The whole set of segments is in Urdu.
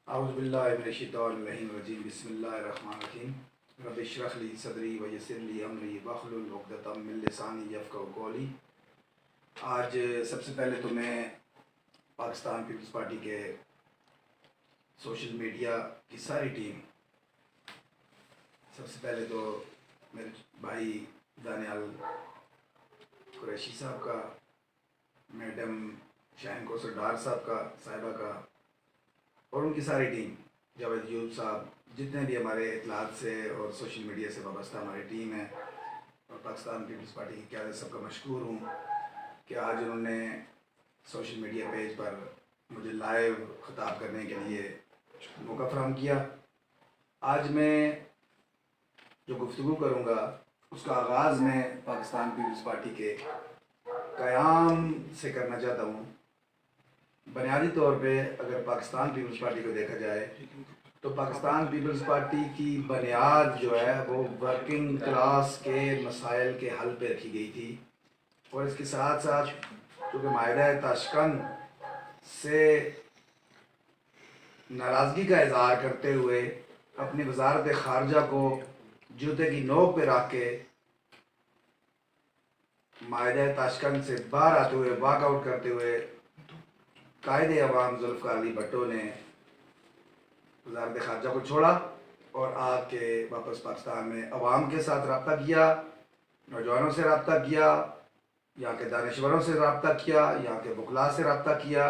اعوذ باللہ من الشیطان الرجیم بسم اللہ الرحمن الرحیم رب اشرح لی صدری ویسر لی امری واحلل عقدۃ من لسانی یفقہوا قولی۔ آج سب سے پہلے تو میں پاکستان پیپلز پارٹی کے سوشل میڈیا کی ساری ٹیم، سب سے پہلے تو میرے بھائی دانیال قریشی صاحب کا، میڈم شاہین کوثر ڈار صاحب کا، صاحبہ کا، اور ان کی ساری ٹیم، جاوید ایوب صاحب، جتنے بھی ہمارے اطلاعات سے اور سوشل میڈیا سے وابستہ ہماری ٹیم ہے، اور پاکستان پیپلز پارٹی کی قیادت، سب کا مشکور ہوں کہ آج انہوں نے سوشل میڈیا پیج پر مجھے لائیو خطاب کرنے کے لیے موقع فراہم کیا۔ آج میں جو گفتگو کروں گا اس کا آغاز میں پاکستان پیپلز پارٹی کے قیام سے کرنا چاہتا ہوں۔ بنیادی طور پہ اگر پاکستان پیپلز پارٹی کو دیکھا جائے تو پاکستان پیپلز پارٹی کی بنیاد جو ہے وہ ورکنگ کلاس کے مسائل کے حل پہ رکھی گئی تھی، اور اس کے ساتھ ساتھ چونکہ معاہدہ تاشکند سے ناراضگی کا اظہار کرتے ہوئے اپنی وزارت خارجہ کو جوتے کی نوک پہ رکھ کے معاہدہ تاشکند سے باہر آتے ہوئے، واک آؤٹ کرتے ہوئے، قائد عوام ذوالفقار علی بھٹو نے وزارت خارجہ کو چھوڑا اور آ کے واپس پاکستان میں عوام کے ساتھ رابطہ کیا، نوجوانوں سے رابطہ کیا، یہاں کے دانشوروں سے رابطہ کیا، یہاں کے وکلاء سے رابطہ کیا،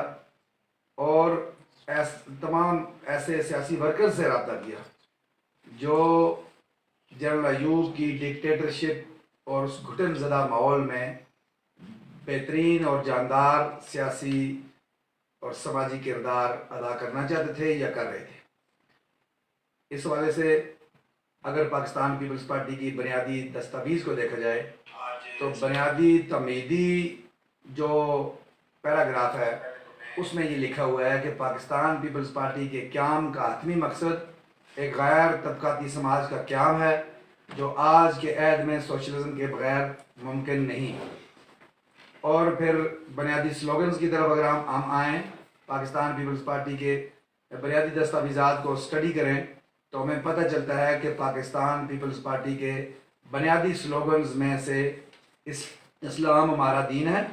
اور تمام ایسے سیاسی ورکر سے رابطہ کیا جو جنرل ایوب کی ڈکٹیٹرشپ اور اس گھٹن زدہ ماحول میں بہترین اور جاندار سیاسی اور سماجی کردار ادا کرنا چاہتے تھے یا کر رہے تھے۔ اس حوالے سے اگر پاکستان پیپلز پارٹی کی بنیادی دستاویز کو دیکھا جائے تو بنیادی تمیدی جو پیراگراف ہے اس میں یہ لکھا ہوا ہے کہ پاکستان پیپلز پارٹی کے قیام کا حتمی مقصد ایک غیر طبقاتی سماج کا قیام ہے جو آج کے عہد میں سوشلزم کے بغیر ممکن نہیں۔ اور پھر بنیادی سلوگنز کی طرف اگر ہم آئیں، پاکستان پیپلز پارٹی کے بنیادی دستاویزات کو اسٹڈی کریں تو ہمیں پتہ چلتا ہے کہ پاکستان پیپلز پارٹی کے بنیادی سلوگنز میں سے اسلام ہمارا دین ہے،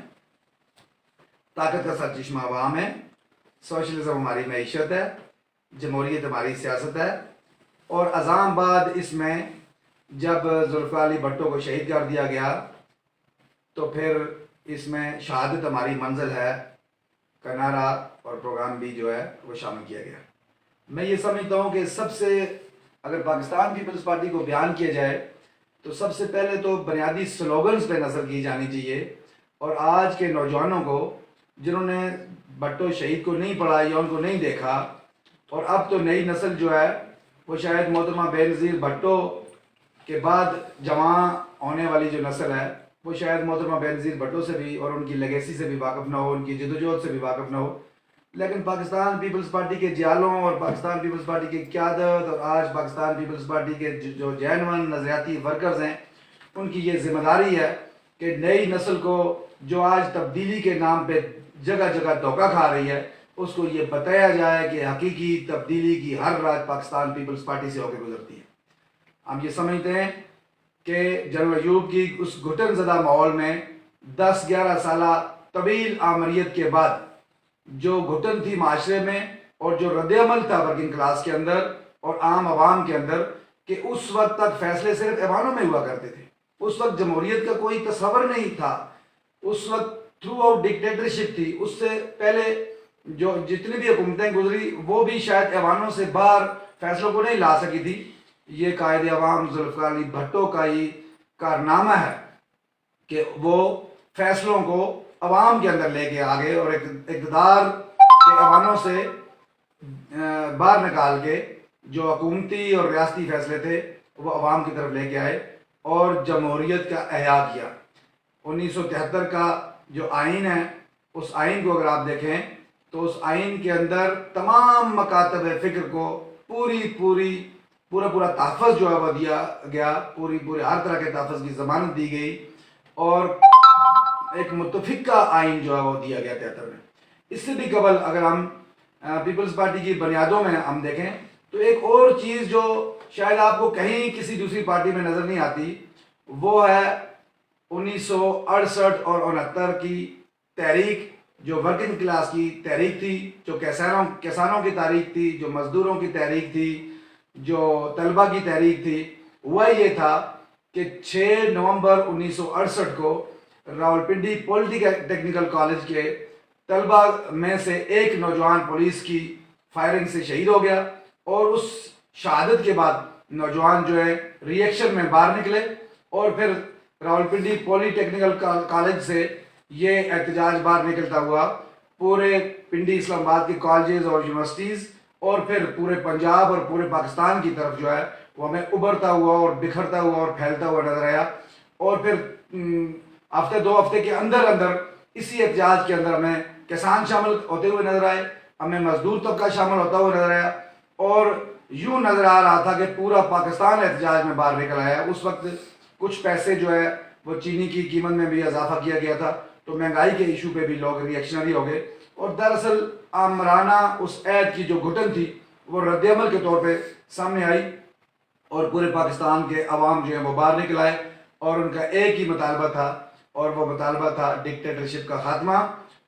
طاقت کا سرچشمہ عوام ہے، سوشلزم ہماری معیشت ہے، جمہوریت ہماری سیاست ہے، اور ازاں بعد اس میں جب ذوالفقار علی بھٹو کو شہید کر دیا گیا تو پھر اس میں شہادت ہماری منزل ہے کا نعرہ اور پروگرام بھی جو ہے وہ شامل کیا گیا۔ میں یہ سمجھتا ہوں کہ سب سے اگر پاکستان پیپلز پارٹی کو بیان کیا جائے تو سب سے پہلے تو بنیادی سلوگنز پہ نظر کی جانی چاہیے، اور آج کے نوجوانوں کو جنہوں نے بھٹو شہید کو نہیں پڑھا یا ان کو نہیں دیکھا، اور اب تو نئی نسل جو ہے وہ شاید محترمہ بینظیر بھٹو کے بعد جوان ہونے والی جو نسل ہے وہ شاید محترمہ بینظیر بھٹو سے بھی اور ان کی لیگیسی سے بھی واقف نہ ہو، ان کی جدوجہد سے بھی واقف نہ ہو، لیکن پاکستان پیپلز پارٹی کے جیالوں اور پاکستان پیپلز پارٹی کی قیادت اور آج پاکستان پیپلز پارٹی کے جو جینون نظریاتی ورکرز ہیں ان کی یہ ذمہ داری ہے کہ نئی نسل کو جو آج تبدیلی کے نام پہ جگہ جگہ دھوکہ کھا رہی ہے اس کو یہ بتایا جائے کہ حقیقی تبدیلی کی ہر راہ پاکستان پیپلز پارٹی سے ہو کے گزرتی ہے۔ ہم یہ سمجھتے ہیں کہ جنرل ایوب کی اس گھٹن زدہ ماحول میں 10-11 سالہ طویل آمریت کے بعد جو گھٹن تھی معاشرے میں اور جو رد عمل تھا ورکنگ کلاس کے اندر اور عام عوام کے اندر، کہ اس وقت تک فیصلے صرف ایوانوں میں ہوا کرتے تھے، اس وقت جمہوریت کا کوئی تصور نہیں تھا، اس وقت تھرو آؤٹ ڈکٹیٹرشپ تھی، اس سے پہلے جو جتنی بھی حکومتیں گزری وہ بھی شاید ایوانوں سے باہر فیصلوں کو نہیں لا سکی تھی۔ یہ قائد عوام ذوالفقار علی بھٹو کا ہی کارنامہ ہے کہ وہ فیصلوں کو عوام کے اندر لے کے آگے اور اقتدار کے ایوانوں سے باہر نکال کے جو حکومتی اور ریاستی فیصلے تھے وہ عوام کی طرف لے کے آئے اور جمہوریت کا احیاء کیا۔ 1973 کا جو آئین ہے اس آئین کو اگر آپ دیکھیں تو اس آئین کے اندر تمام مکاتب فکر کو پورا تحفظ جو ہے وہ دیا گیا، پورے ہر طرح کے تحفظ کی ضمانت دی گئی، اور ایک متفقہ آئین جو ہے وہ دیا گیا 73 میں۔ اس سے بھی قبل اگر ہم پیپلز پارٹی کی بنیادوں میں ہم دیکھیں تو ایک اور چیز جو شاید آپ کو کہیں کسی دوسری پارٹی میں نظر نہیں آتی، وہ ہے 1968 اور 69 کی تحریک، جو ورکنگ کلاس کی تحریک تھی، جو کسانوں کی تحریک تھی، جو مزدوروں کی تحریک تھی، جو طلبہ کی تحریک تھی۔ ہوا یہ تھا کہ 6 نومبر 1968 کو راولپنڈی ٹیکنیکل کالج کے طلبہ میں سے ایک نوجوان پولیس کی فائرنگ سے شہید ہو گیا، اور اس شہادت کے بعد نوجوان جو ہے ری ایکشن میں باہر نکلے، اور پھر راولپنڈی پولی ٹیکنیکل کالج سے یہ احتجاج باہر نکلتا ہوا پورے پنڈی اسلام آباد کے کالجز اور یونیورسٹیز، اور پھر پورے پنجاب اور پورے پاکستان کی طرف جو ہے وہ ہمیں ابھرتا ہوا اور بکھرتا ہوا اور پھیلتا ہوا نظر آیا۔ اور پھر ہفتے 2 ہفتے کے اندر اسی احتجاج کے اندر ہمیں کسان شامل ہوتے ہوئے نظر آئے، ہمیں مزدور طبقہ شامل ہوتا ہوا نظر آیا، اور یوں نظر آ رہا تھا کہ پورا پاکستان احتجاج میں باہر نکل آیا۔ اس وقت کچھ پیسے جو ہے وہ چینی کی قیمت میں بھی اضافہ کیا گیا تھا، تو مہنگائی کے ایشو پہ بھی لوگ ری ایکشنری ہو گئے، اور دراصل آمرانہ اس عہد کی جو گھٹن تھی وہ رد عمل کے طور پہ سامنے آئی، اور پورے پاکستان کے عوام جو ہیں وہ باہر نکل آئے، اور ان کا ایک ہی مطالبہ تھا، اور وہ مطالبہ تھا ڈکٹیٹرشپ کا خاتمہ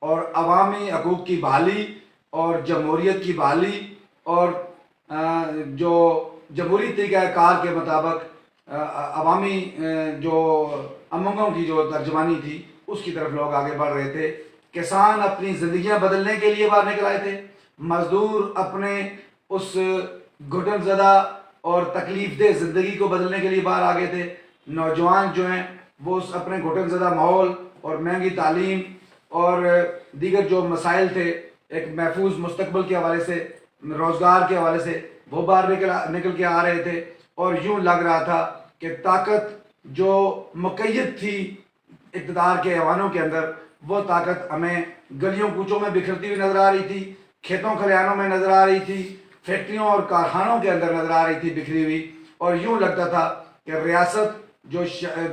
اور عوامی حقوق کی بحالی اور جمہوریت کی بحالی، اور جو جمہوری طریقہ کار کے مطابق عوامی جو امنگوں کی جو ترجمانی تھی اس کی طرف لوگ آگے بڑھ رہے تھے۔ کسان اپنی زندگیاں بدلنے کے لیے باہر نکل آئے تھے، مزدور اپنے اس گھٹن زدہ اور تکلیف دہ زندگی کو بدلنے کے لیے باہر آ گئے تھے، نوجوان جو ہیں وہ اس اپنے گھٹن زدہ ماحول اور مہنگی تعلیم اور دیگر جو مسائل تھے ایک محفوظ مستقبل کے حوالے سے، روزگار کے حوالے سے، وہ باہر نکل کے آ رہے تھے، اور یوں لگ رہا تھا کہ طاقت جو مقید تھی اقتدار کے ایوانوں کے اندر، وہ طاقت ہمیں گلیوں کوچوں میں بکھرتی ہوئی نظر آ رہی تھی، کھیتوں کھلیانوں میں نظر آ رہی تھی، فیکٹریوں اور کارخانوں کے اندر نظر آ رہی تھی بکھری ہوئی، اور یوں لگتا تھا کہ ریاست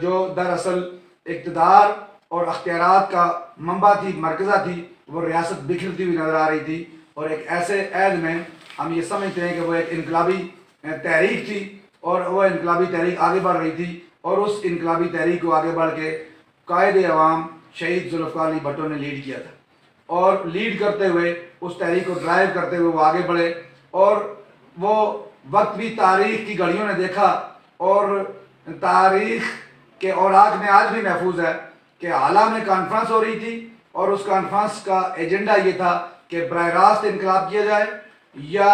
جو دراصل اقتدار اور اختیارات کا منبع تھی، مرکزہ تھی، وہ ریاست بکھرتی ہوئی نظر آ رہی تھی، اور ایک ایسے عہد میں ہم یہ سمجھتے ہیں کہ وہ ایک انقلابی تحریک تھی، اور وہ انقلابی تحریک آگے بڑھ رہی تھی، اور اس انقلابی تحریک کو آگے بڑھ کے قائد عوام شہید ذوالفقار علی بھٹو نے لیڈ کیا تھا، اور لیڈ کرتے ہوئے اس تحریک کو ڈرائیو کرتے ہوئے وہ آگے بڑھے، اور وہ وقت بھی تاریخ کی گھڑیوں نے دیکھا، اور تاریخ کے اوراق میں آج بھی محفوظ ہے کہ حالہ میں کانفرنس ہو رہی تھی، اور اس کانفرنس کا ایجنڈا یہ تھا کہ براہ راست انقلاب کیا جائے یا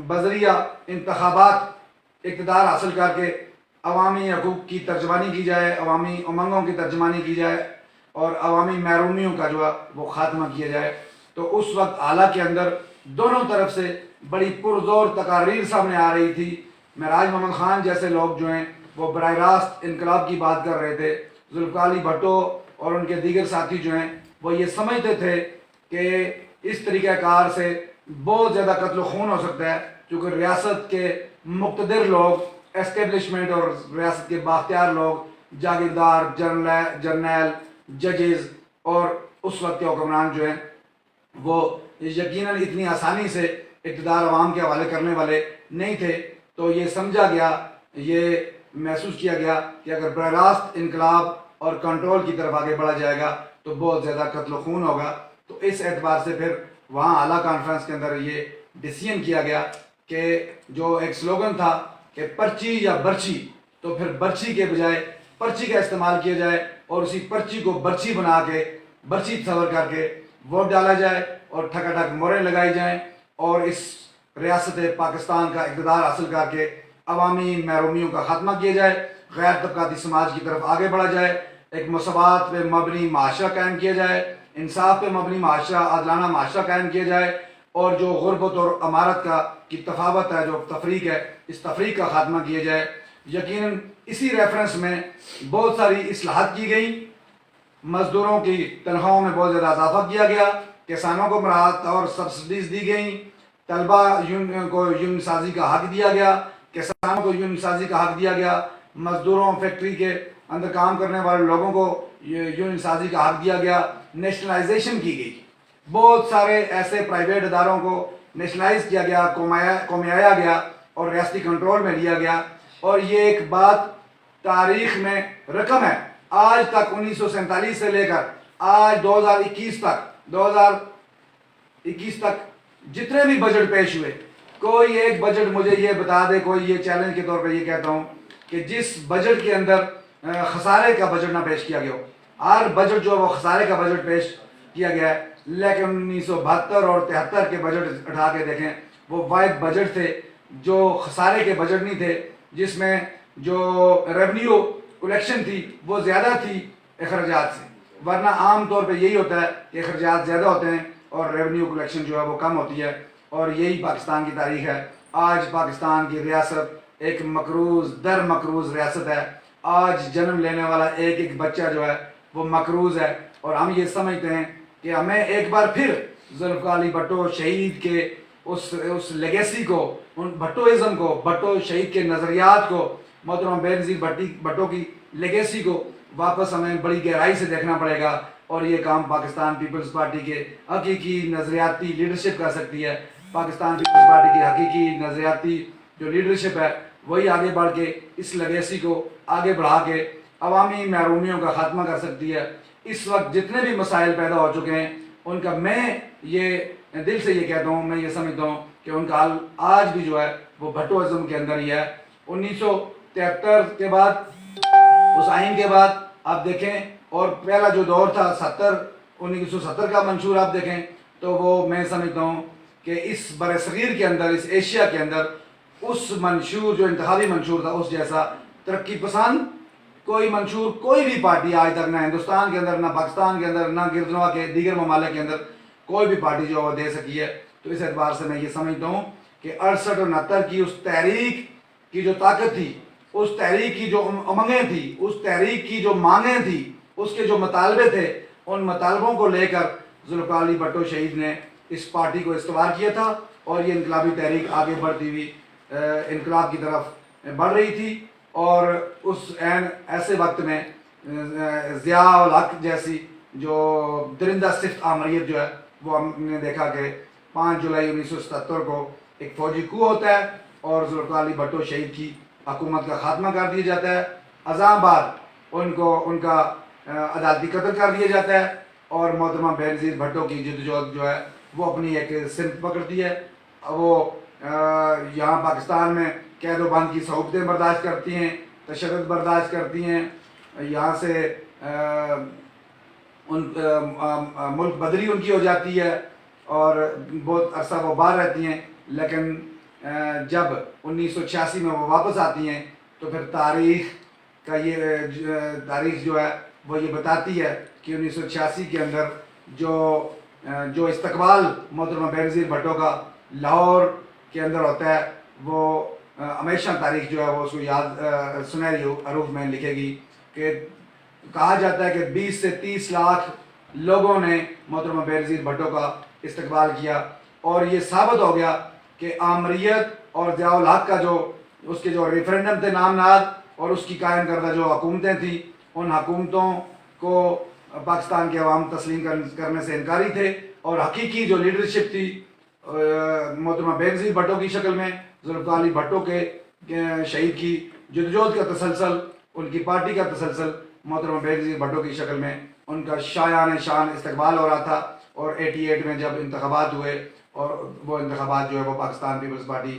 بذریعہ انتخابات اقتدار حاصل کر کے عوامی حقوق کی ترجمانی کی جائے، عوامی امنگوں کی ترجمانی کی جائے، اور عوامی محرومیوں کا جو ہے وہ خاتمہ کیا جائے۔ تو اس وقت اعلیٰ کے اندر دونوں طرف سے بڑی پرزور تقاریر سامنے آ رہی تھی۔ معراج محمد خان جیسے لوگ جو ہیں وہ براہ راست انقلاب کی بات کر رہے تھے، ذوالفقار علی بھٹو اور ان کے دیگر ساتھی جو ہیں وہ یہ سمجھتے تھے کہ اس طریقہ کار سے بہت زیادہ قتل و خون ہو سکتا ہے، کیونکہ ریاست کے مقتدر لوگ، اسٹیبلشمنٹ اور ریاست کے بااختیار لوگ، جاگیردار، جرنیل، ججز اور اس وقت کے حکمران جو ہیں وہ یقیناً اتنی آسانی سے اقتدار عوام کے حوالے کرنے والے نہیں تھے۔ تو یہ سمجھا گیا، یہ محسوس کیا گیا کہ اگر براہ راست انقلاب اور کنٹرول کی طرف آگے بڑھا جائے گا تو بہت زیادہ قتل و خون ہوگا۔ تو اس اعتبار سے پھر وہاں اعلیٰ کانفرنس کے اندر یہ ڈیسیژن کیا گیا کہ جو ایک سلوگن تھا کہ پرچی یا برچی، تو پھر برچی کے بجائے پرچی کا استعمال کیا جائے، اور اسی پرچی کو برچی بنا کے، برچی تصور کر کے ووٹ ڈالا جائے، اور ٹھکا ٹھک موریں لگائی جائیں، اور اس ریاست پاکستان کا اقتدار حاصل کر کے عوامی محرومیوں کا خاتمہ کیا جائے، غیر طبقاتی سماج کی طرف آگے بڑھا جائے، ایک مساوات پہ مبنی معاشرہ قائم کیا جائے، انصاف پہ مبنی معاشرہ، عادلانہ معاشرہ قائم کیا جائے، اور جو غربت اور امارت کی تفاوت ہے، جو تفریق ہے، اس تفریق کا خاتمہ کیا جائے۔ یقیناً اسی ریفرنس میں بہت ساری اصلاحات کی گئیں، مزدوروں کی تنخواہوں میں بہت زیادہ اضافہ کیا گیا، کسانوں کو مراحت اور سبسڈیز دی گئیں، طلبہ کو یونین سازی کا حق دیا گیا، کسانوں کو یونین سازی کا حق دیا گیا، مزدوروں، فیکٹری کے اندر کام کرنے والے لوگوں کو یونین سازی کا حق دیا گیا، نیشنلائزیشن کی گئی. بہت سارے ایسے پرائیویٹ اداروں کو نیشنلائز کیا گیا, قومیایا گیا اور ریاستی کنٹرول میں لیا گیا. اور یہ ایک بات تاریخ میں رقم ہے. آج تک 1947 سے لے کر آج 2021 تک جتنے بھی بجٹ پیش ہوئے, کوئی ایک بجٹ مجھے یہ بتا دے, کوئی یہ چیلنج کے طور پہ یہ کہتا ہوں کہ جس بجٹ کے اندر خسارے کا بجٹ نہ پیش کیا گیا ہو. ہر بجٹ جو ہے وہ خسارے کا بجٹ پیش کیا گیا ہے. لیکن 1972 اور 73 کے بجٹ اٹھا کے دیکھیں, وہ واحد بجٹ تھے جو خسارے کے بجٹ نہیں تھے, جس میں جو ریونیو کلیکشن تھی وہ زیادہ تھی اخراجات سے. ورنہ عام طور پہ یہی ہوتا ہے کہ اخراجات زیادہ ہوتے ہیں اور ریونیو کلیکشن جو ہے وہ کم ہوتی ہے. اور یہی پاکستان کی تاریخ ہے. آج پاکستان کی ریاست ایک مقروض در مقروض ریاست ہے. آج جنم لینے والا ایک ایک بچہ جو ہے وہ مقروض ہے. اور ہم یہ سمجھتے ہیں کہ ہمیں ایک بار پھر ذوالفقار علی بھٹو شہید کے اس لیگیسی کو, ان بھٹوازم کو, بھٹو شہید کے نظریات کو, محترم بینظیر بھٹو کی لیگیسی کو واپس ہمیں بڑی گہرائی سے دیکھنا پڑے گا. اور یہ کام پاکستان پیپلز پارٹی کے حقیقی نظریاتی لیڈرشپ کر سکتی ہے. پاکستان پیپلز پارٹی کی حقیقی نظریاتی جو لیڈرشپ ہے وہی آگے بڑھ کے اس لیگیسی کو آگے بڑھا کے عوامی محرومیوں کا خاتمہ کر سکتی ہے. اس وقت جتنے بھی مسائل پیدا ہو چکے ہیں ان کا میں یہ دل سے یہ کہتا ہوں, میں یہ سمجھتا ہوں کہ ان کا حل آج بھی جو ہے وہ بھٹوازم کے اندر ہی ہے. 1973 کے بعد, اس آئین کے بعد آپ دیکھیں, اور پہلا جو دور تھا 1970 کا منشور آپ دیکھیں تو وہ میں سمجھتا ہوں کہ اس برصغیر کے اندر, اس ایشیا کے اندر اس منشور جو انتخابی منشور تھا اس جیسا ترقی پسند کوئی منشور کوئی بھی پارٹی آج تک, نہ ہندوستان کے اندر, نہ پاکستان کے اندر, نہ گردنوا کے دیگر ممالک کے اندر کوئی بھی پارٹی جو وہ دے سکی ہے. تو اس اعتبار سے میں یہ سمجھتا ہوں کہ 68 اور 69 کی اس تحریک کی جو طاقت تھی, اس تحریک کی جو امنگیں تھی, اس تحریک کی جو مانگیں تھی, اس کے جو مطالبے تھے, ان مطالبوں کو لے کر ذوالفقار علی بھٹو شہید نے اس پارٹی کو استوار کیا تھا. اور یہ انقلابی تحریک آگے بڑھتی ہوئی انقلاب کی طرف بڑھ رہی تھی. اور اس ایسے وقت میں ضیاء الحق جیسی جو درندہ صفت آمریت جو ہے وہ ہم نے دیکھا کہ 5 جولائی 1977 کو ایک فوجی کو ہوتا ہے اور ذوالفقار علی بھٹو شہید کی حکومت کا خاتمہ کر دیا جاتا ہے. ازاں بعد ان کا عدالتی قتل کر دیا جاتا ہے اور محترمہ بینظیر بھٹو کی جدوجہد جو ہے وہ اپنی ایک سمت پکڑتی ہے. وہ یہاں پاکستان میں قید و بند کی صعوبتیں برداشت کرتی ہیں, تشدد برداشت کرتی ہیں, یہاں سے ملک بدری ان کی ہو جاتی ہے اور بہت عرصہ وہ باہر رہتی ہیں. لیکن جب 1986 میں وہ واپس آتی ہیں تو پھر تاریخ جو ہے وہ یہ بتاتی ہے کہ 1986 کے اندر جو استقبال محترمہ بینظیر بھٹو کا لاہور کے اندر ہوتا ہے وہ ہمیشہ تاریخ جو ہے وہ اس کو یاد سنہری حروف میں لکھے گی. کہ کہا جاتا ہے کہ 20 سے 30 لاکھ لوگوں نے محترمہ بینظیر بھٹو کا استقبال کیا. اور یہ ثابت ہو گیا کہ آمریت اور ضیاء الحق کا جو اس کے جو ریفرینڈم تھے نامزد اور اس کی قائم کردہ جو حکومتیں تھیں, ان حکومتوں کو پاکستان کے عوام تسلیم کرنے سے انکاری تھے. اور حقیقی جو لیڈرشپ تھی محترمہ بینظیر بھٹو کی شکل میں, ذوالفقار علی بھٹو کے شہید کی جدوجہد کا تسلسل, ان کی پارٹی کا تسلسل محترمہ بینظیر بھٹو کی شکل میں ان کا شایان شان استقبال ہو رہا تھا. اور 88 میں جب انتخابات ہوئے اور وہ انتخابات جو ہے وہ پاکستان پیپلز پارٹی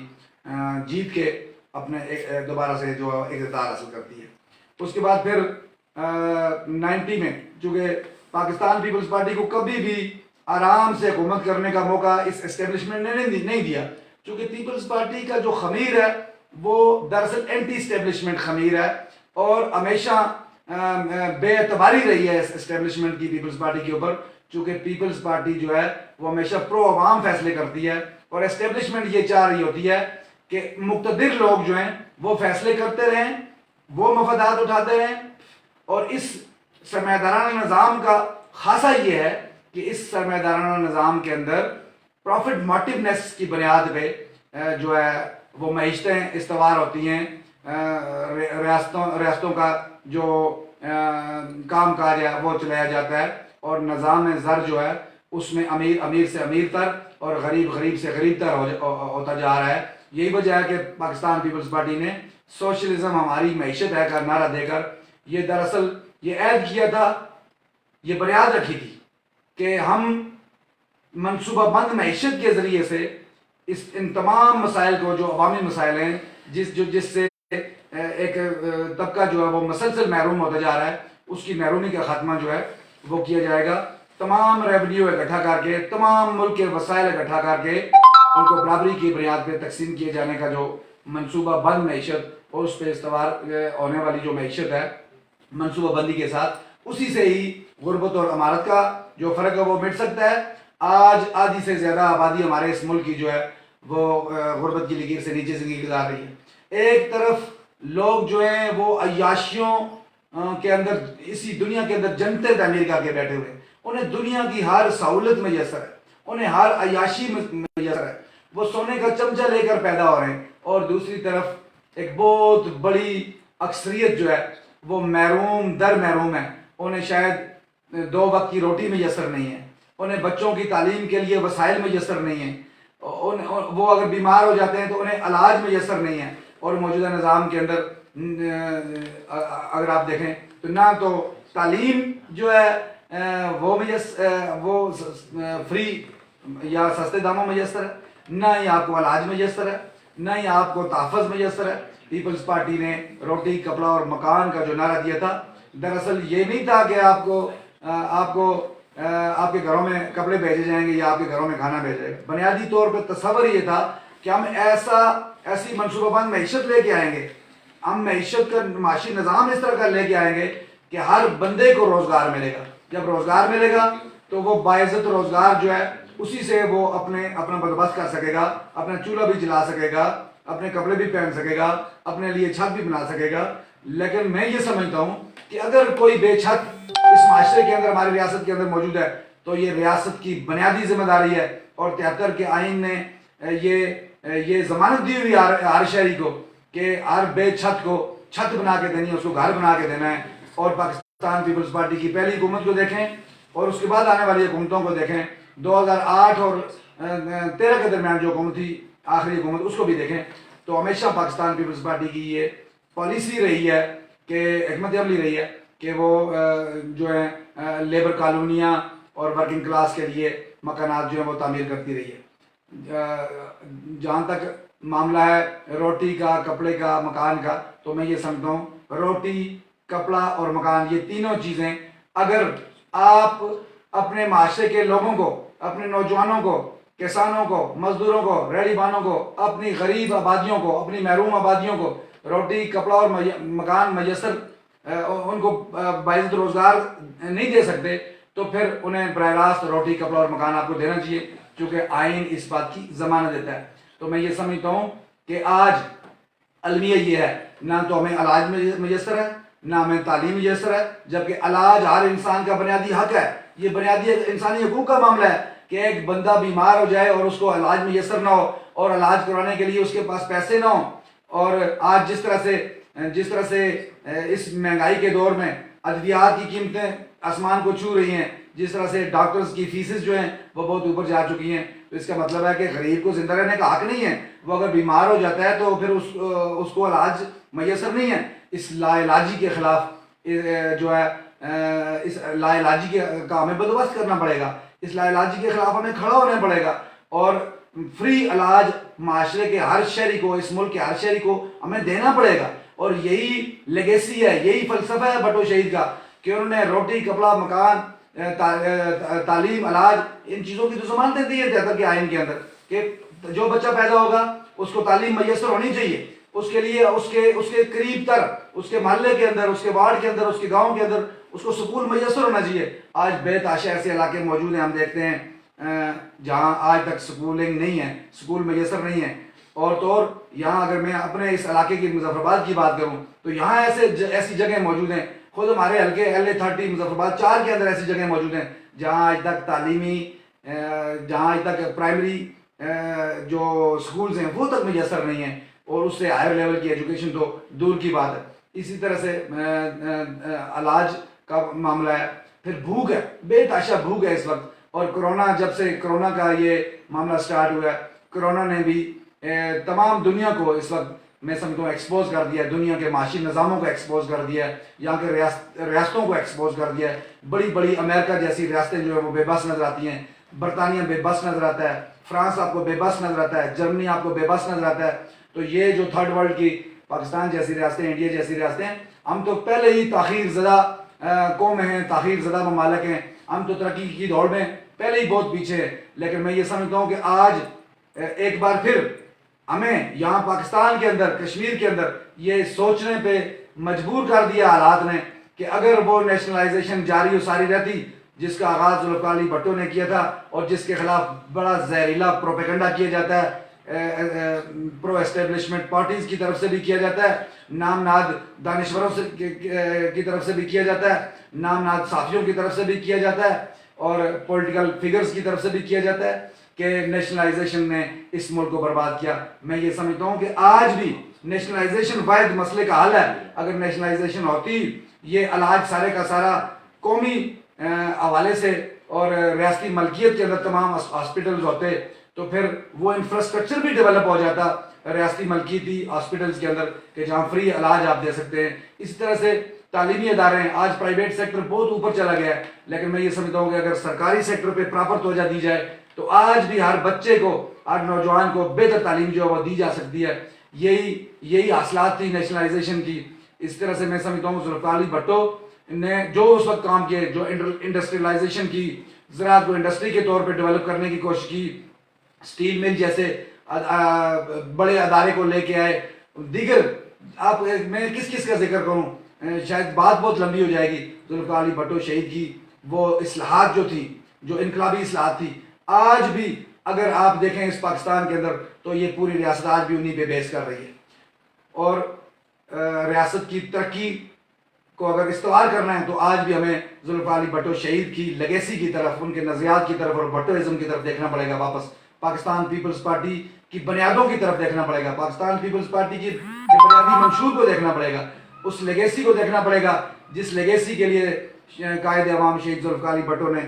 جیت کے اپنے دوبارہ سے جو اقتدار حاصل کرتی ہے. اس کے بعد پھر 90 میں چونکہ پاکستان پیپلز پارٹی کو کبھی بھی آرام سے حکومت کرنے کا موقع اس اسٹیبلشمنٹ نے نہیں دیا, چونکہ پیپلز پارٹی کا جو خمیر ہے وہ دراصل اینٹی اسٹیبلشمنٹ خمیر ہے اور ہمیشہ بے اعتباری رہی ہے اس اسٹیبلشمنٹ کی پیپلز پارٹی کے اوپر. چونکہ پیپلز پارٹی جو ہے وہ ہمیشہ پرو عوام فیصلے کرتی ہے اور اسٹیبلشمنٹ یہ چاہ رہی ہوتی ہے کہ مقتدر لوگ جو ہیں وہ فیصلے کرتے رہیں, وہ مفادات اٹھاتے رہیں. اور اس سرمایہ نظام کا خاصہ یہ ہے کہ اس سرمایہ نظام کے اندر پروفٹ موٹیونیس کی بنیاد پہ جو ہے وہ معیشتیں استوار ہوتی ہیں, ریاستوں کا جو کام کاج ہے وہ چلایا جاتا ہے اور نظام زر جو ہے اس میں امیر امیر سے امیر تر اور غریب غریب سے غریب تر ہوتا جا رہا ہے. یہی وجہ ہے کہ پاکستان پیپلز پارٹی نے سوشلزم ہماری معیشت ہے کا نعرہ دے کر یہ دراصل یہ عہد کیا تھا, یہ بنیاد رکھی تھی کہ ہم منصوبہ بند معیشت کے ذریعے سے ان تمام مسائل کو, جو عوامی مسائل ہیں جس سے ایک طبقہ جو ہے وہ مسلسل محروم ہوتا جا رہا ہے, اس کی محرومی کا خاتمہ جو ہے وہ کیا جائے گا. تمام ریونیو اکٹھا کر کے, تمام ملک کے وسائل اکٹھا کر کے ان کو برابری کی بنیاد پہ تقسیم کیے جانے کا جو منصوبہ بند معیشت اور اس پہ استوار ہونے والی جو معیشت ہے منصوبہ بندی کے ساتھ, اسی سے ہی غربت اور امارت کا جو فرق ہے وہ مٹ سکتا ہے. آج آدھی سے زیادہ آبادی ہمارے اس ملک کی جو ہے وہ غربت کی لکیر سے نیچے زندگی گزار رہی ہے. ایک طرف لوگ جو ہیں وہ عیاشیوں کے اندر, اسی دنیا کے اندر جنتیں تعمیر کر کے بیٹھے ہوئے, انہیں دنیا کی ہر سہولت میسر ہے, انہیں ہر عیاشی میسر ہے, وہ سونے کا چمچہ لے کر پیدا ہو رہے ہیں. اور دوسری طرف ایک بہت بڑی اکثریت جو ہے وہ محروم در محروم ہے, انہیں شاید 2 وقت کی روٹی میسر نہیں ہے, انہیں بچوں کی تعلیم کے لیے وسائل میسر نہیں ہیں, وہ اگر بیمار ہو جاتے ہیں تو انہیں علاج میسر نہیں ہے. اور موجودہ نظام کے اندر اگر آپ دیکھیں تو نہ تو تعلیم جو ہے وہ فری یا سستے داموں میسر ہے, نہ ہی آپ کو علاج میسر ہے, نہ ہی آپ کو تحفظ میسر ہے. پیپلز پارٹی نے روٹی کپڑا اور مکان کا جو نعرہ دیا تھا, دراصل یہ نہیں تھا کہ آپ کے گھروں میں کپڑے بھیجے جائیں گے یا آپ کے گھروں میں کھانا بھیجا جائے گا. بنیادی طور پہ تصور یہ تھا کہ ہم ایسی منصوبہ بند معیشت لے کے آئیں گے, ہم معیشت کا معاشی نظام اس طرح کا لے کے آئیں گے کہ ہر بندے کو روزگار ملے گا. جب روزگار ملے گا تو وہ باعزت روزگار جو ہے اسی سے وہ اپنا بندوبست کر سکے گا, اپنا چولہا بھی جلا سکے گا, اپنے کپڑے بھی پہن سکے گا, اپنے لیے چھت بھی بنا سکے گا. لیکن میں یہ سمجھتا ہوں کہ اگر کوئی بے چھت اس معاشرے کے اندر, ہماری ریاست کے اندر موجود ہے تو یہ ریاست کی بنیادی ذمہ داری ہے. اور 73 کے آئین نے یہ ضمانت دی ہوئی ہر شہری کو کہ ہر بے چھت کو چھت بنا کے دینی ہے, اس کو گھر بنا کے دینا ہے. اور پاکستان پیپلز پارٹی کی پہلی حکومت کو دیکھیں اور اس کے بعد آنے والی حکومتوں کو دیکھیں, 2008 اور 13 کے درمیان جو حکومت تھی, آخری حکومت, اس کو بھی دیکھیں تو ہمیشہ پاکستان پیپلز پارٹی کی یہ پالیسی رہی ہے کہ حکمت عملی رہی ہے کہ وہ جو ہے لیبر کالونیاں اور ورکنگ کلاس کے لیے مکانات جو ہیں وہ تعمیر کرتی رہی ہے. جہاں تک معاملہ ہے روٹی کا, کپڑے کا, مکان کا, تو میں یہ سمجھتا ہوں روٹی, کپڑا اور مکان, یہ تینوں چیزیں اگر آپ اپنے معاشرے کے لوگوں کو, اپنے نوجوانوں کو, کسانوں کو, مزدوروں کو, ریڑھی بانوں کو, اپنی غریب آبادیوں کو, اپنی محروم آبادیوں کو روٹی, کپڑا اور مکان میسر, ان کو باعزت روزگار نہیں دے سکتے تو پھر انہیں براہ راست روٹی, کپڑا اور مکان آپ کو دینا چاہیے, چونکہ آئین اس بات کی ضمانت دیتا ہے. تو میں یہ سمجھتا ہوں کہ آج المیہ یہ ہے, نہ تو ہمیں علاج میسر ہے, نہ ہمیں تعلیم میسر ہے, جبکہ علاج ہر انسان کا بنیادی حق ہے. یہ بنیادی انسانی حقوق کا معاملہ ہے کہ ایک بندہ بیمار ہو جائے اور اس کو علاج میسر نہ ہو اور علاج کرانے کے لیے اس کے پاس پیسے نہ ہوں. اور آج جس طرح سے اس مہنگائی کے دور میں ادویات کی قیمتیں آسمان کو چھو رہی ہیں, جس طرح سے ڈاکٹرز کی فیسز جو ہیں وہ بہت اوپر جا چکی ہیں, تو اس کا مطلب ہے کہ غریب کو زندہ رہنے کا حق نہیں ہے. وہ اگر بیمار ہو جاتا ہے تو پھر اس کو علاج میسر نہیں ہے. اس لا علاجی کے خلاف جو ہے اس لا علاجی کا ہمیں بندوبست کرنا پڑے گا, اس لا علاجی کے خلاف ہمیں کھڑا ہونا پڑے گا. اور فری علاج معاشرے کے ہر شہری کو, اس ملک کے ہر شہری کو ہمیں دینا پڑے گا. اور یہی لیگیسی ہے, یہی فلسفہ ہے بھٹو شہید کا کہ انہوں نے روٹی, کپڑا, مکان, تعلیم, علاج, ان چیزوں کی تو ضمانتیں دی ہے 73 کے آئین کے اندر کہ جو بچہ پیدا ہوگا اس کو تعلیم میسر ہونی چاہیے, اس کے لیے اس کے قریب تر, اس کے محلے کے اندر, اس کے وارڈ کے اندر, اس کے گاؤں کے اندر اس کو سکول میسر ہونا چاہیے. آج بے تحاشا ایسے علاقے موجود ہیں, ہم دیکھتے ہیں جہاں آج تک سکولنگ نہیں ہے, سکول میسر نہیں ہے. اور تو اور یہاں اگر میں اپنے اس علاقے کی مظفر آباد کی بات کروں تو یہاں ایسی جگہیں موجود ہیں, خود ہمارے حلقے LA30 مظفر آباد 4 کے اندر ایسی جگہیں موجود ہیں جہاں آج تک جہاں آج تک پرائمری جو سکولز ہیں وہ تک میسر نہیں ہیں, اور اس سے ہائر لیول کی ایجوکیشن تو دور کی بات ہے. اسی طرح سے علاج کا معاملہ ہے, پھر بھوک ہے، بے تحاشا بھوک ہے اس وقت. اور کرونا، جب سے کرونا کا یہ معاملہ سٹارٹ ہوا ہے، کرونا نے بھی تمام دنیا کو اس وقت میں سمجھتا ہوں ایکسپوز کر دیا ہے، دنیا کے معاشی نظاموں کو ایکسپوز کر دیا ہے، یہاں کے ریاستوں کو ایکسپوز کر دیا ہے. بڑی بڑی امریکہ جیسی ریاستیں جو ہے وہ بے بس نظر آتی ہیں، برطانیہ بے بس نظر آتا ہے، فرانس آپ کو بے بس نظر آتا ہے، جرمنی آپ کو بے بس نظر آتا ہے. تو یہ جو تھرڈ ورلڈ کی پاکستان جیسی ریاستیں، انڈیا جیسی ریاستیں، ہم تو پہلے ہی تاخیر زدہ قوم ہیں، تاخیر زدہ ممالک ہیں، ہم تو ترقی کی دوڑ میں پہلے ہی بہت پیچھے ہیں. لیکن میں یہ سمجھتا ہوں کہ آج ایک بار پھر ہمیں یہاں پاکستان کے اندر، کشمیر کے اندر یہ سوچنے پہ مجبور کر دیا حالات نے کہ اگر وہ نیشنلائزیشن جاری و ساری رہتی جس کا آغاز ذوالفقار علی بھٹو نے کیا تھا اور جس کے خلاف بڑا زہریلا پروپیگنڈا کیا جاتا ہے پرو اسٹیبلشمنٹ پارٹیز کی طرف سے بھی کیا جاتا ہے، نام ناد دانشوروں سے کی طرف سے بھی کیا جاتا ہے، نام ناد صحافیوں کی طرف سے بھی کیا جاتا ہے، اور پولیٹیکل فگرز کی طرف سے بھی کیا جاتا ہے کہ نیشنلائزیشن نے اس ملک کو برباد کیا. میں یہ سمجھتا ہوں کہ آج بھی نیشنلائزیشن واحد مسئلے کا حل ہے. اگر نیشنلائزیشن ہوتی، یہ علاج سارے کا سارا قومی حوالے سے اور ریاستی ملکیت کے اندر تمام ہاسپٹلز ہوتے، تو پھر وہ انفراسٹرکچر بھی ڈیولپ ہو جاتا ریاستی ملکیتی ہاسپٹلز کے اندر کہ جہاں فری علاج آپ دے سکتے ہیں. اسی طرح سے تعلیمی ادارے ہیں، آج پرائیویٹ سیکٹر بہت اوپر چلا گیا ہے، لیکن میں یہ سمجھتا ہوں کہ اگر سرکاری سیکٹر پہ پراپر توجہ دی جائے تو آج بھی ہر بچے کو، ہر نوجوان کو بہتر تعلیم جو ہے وہ دی جا سکتی ہے. یہی حاصلات تھی نیشنلائزیشن کی. اس طرح سے میں سمجھتا ہوں ذوالفقار علی بھٹو نے جو اس وقت کام کیے، جو انڈسٹریلائزیشن کی، زراعت کو انڈسٹری کے طور پہ ڈیولپ کرنے کی کوشش کی، سٹیل مل جیسے بڑے ادارے کو لے کے آئے، دیگر آپ میں کس کا ذکر کروں، شاید بات بہت لمبی ہو جائے گی. ذوالفقار علی بھٹو شہید کی وہ اصلاحات جو تھی، جو انقلابی اصلاحات تھی، آج بھی اگر آپ دیکھیں اس پاکستان کے اندر تو یہ پوری ریاست آج بھی انہی پہ بیس کر رہی ہے. اور ریاست کی ترقی کو اگر استوار کرنا ہے تو آج بھی ہمیں ذوالفقار علی بھٹو شہید کی لیگیسی کی طرف، ان کے نظریات کی طرف اور بھٹوازم کی طرف دیکھنا پڑے گا. واپس پاکستان پیپلز پارٹی کی بنیادوں کی طرف دیکھنا پڑے گا، پاکستان پیپلز پارٹی کی بنیادی منشور کو دیکھنا پڑے گا، اس لیگیسی کو دیکھنا پڑے گا جس لیگیسی کے لیے قائد عوام شہید ذوالفقار علی بھٹو نے